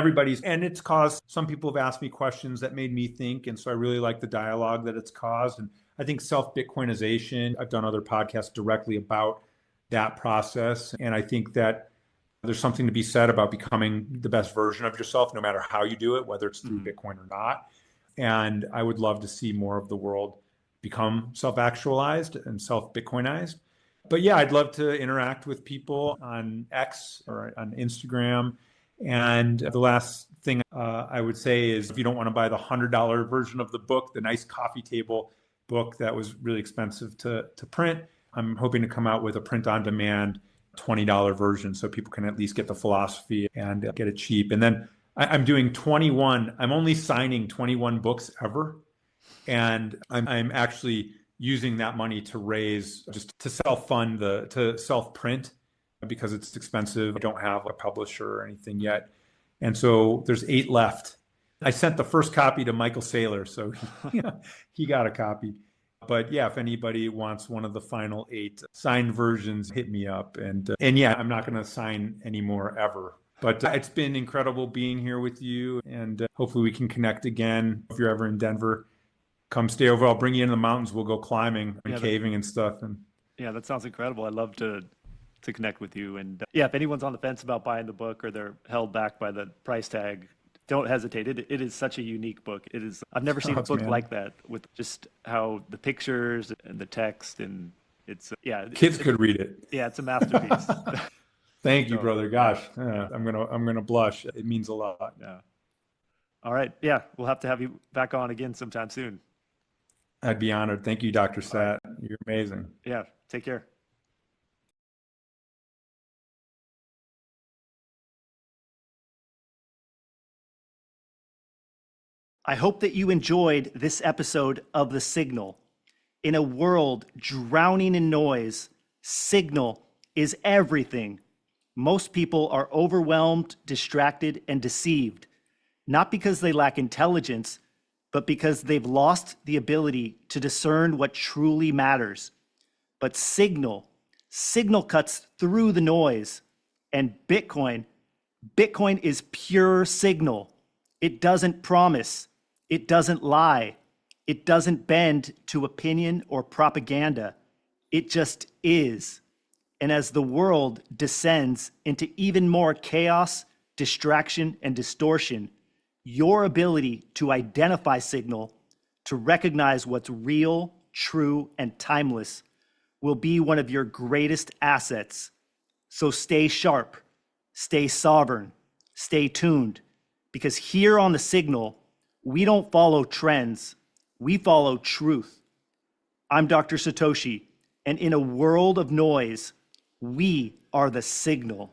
it's caused, some people have asked me questions that made me think. And so I really like the dialogue that it's caused. And I think Self-Bitcoinization, I've done other podcasts directly about that process. And I think that there's something to be said about becoming the best version of yourself, no matter how you do it, whether it's through Bitcoin or not. And I would love to see more of the world become self-actualized and self-Bitcoinized. But yeah, I'd love to interact with people on X or on Instagram. And the last thing I would say is if you don't want to buy the $100 version of the book, the nice coffee table book that was really expensive to print, I'm hoping to come out with a print-on-demand $20 version so people can at least get the philosophy and get it cheap. And then I'm doing 21. I'm only signing 21 books ever. And I'm actually using that money to raise, just to self-fund, to self-print because it's expensive. I don't have a publisher or anything yet. And so there's 8 left. I sent the first copy to Michael Saylor, so he got a copy. But yeah, if anybody wants one of the final 8 signed versions, hit me up. And yeah, I'm not going to sign anymore ever. But it's been incredible being here with you. And hopefully we can connect again. If you're ever in Denver, come stay over. I'll bring you into the mountains. We'll go climbing and caving and stuff. And yeah, that sounds incredible. I'd love to connect with you. And if anyone's on the fence about buying the book or they're held back by the price tag, don't hesitate. It is such a unique book. It is. I've never seen a book like that with just how the pictures and the text and it's kids could read it. Yeah, it's a masterpiece. Thank you, brother. Gosh, I'm gonna blush. It means a lot. Yeah. All right. Yeah, we'll have to have you back on again sometime soon. I'd be honored. Thank you, Dr. Sat. You're amazing. Yeah. Take care. I hope that you enjoyed this episode of The Signal. In a world drowning in noise, signal is everything. Most people are overwhelmed, distracted, and deceived, not because they lack intelligence, but because they've lost the ability to discern what truly matters. But signal cuts through the noise. And Bitcoin is pure signal. It doesn't promise. It doesn't lie. It doesn't bend to opinion or propaganda. It just is. And as the world descends into even more chaos, distraction, and distortion, your ability to identify signal, to recognize what's real, true, and timeless will be one of your greatest assets. So stay sharp, stay sovereign, stay tuned, because here on the Signal, we don't follow trends, we follow truth. I'm Dr. Satoshi, and in a world of noise, we are the Signal.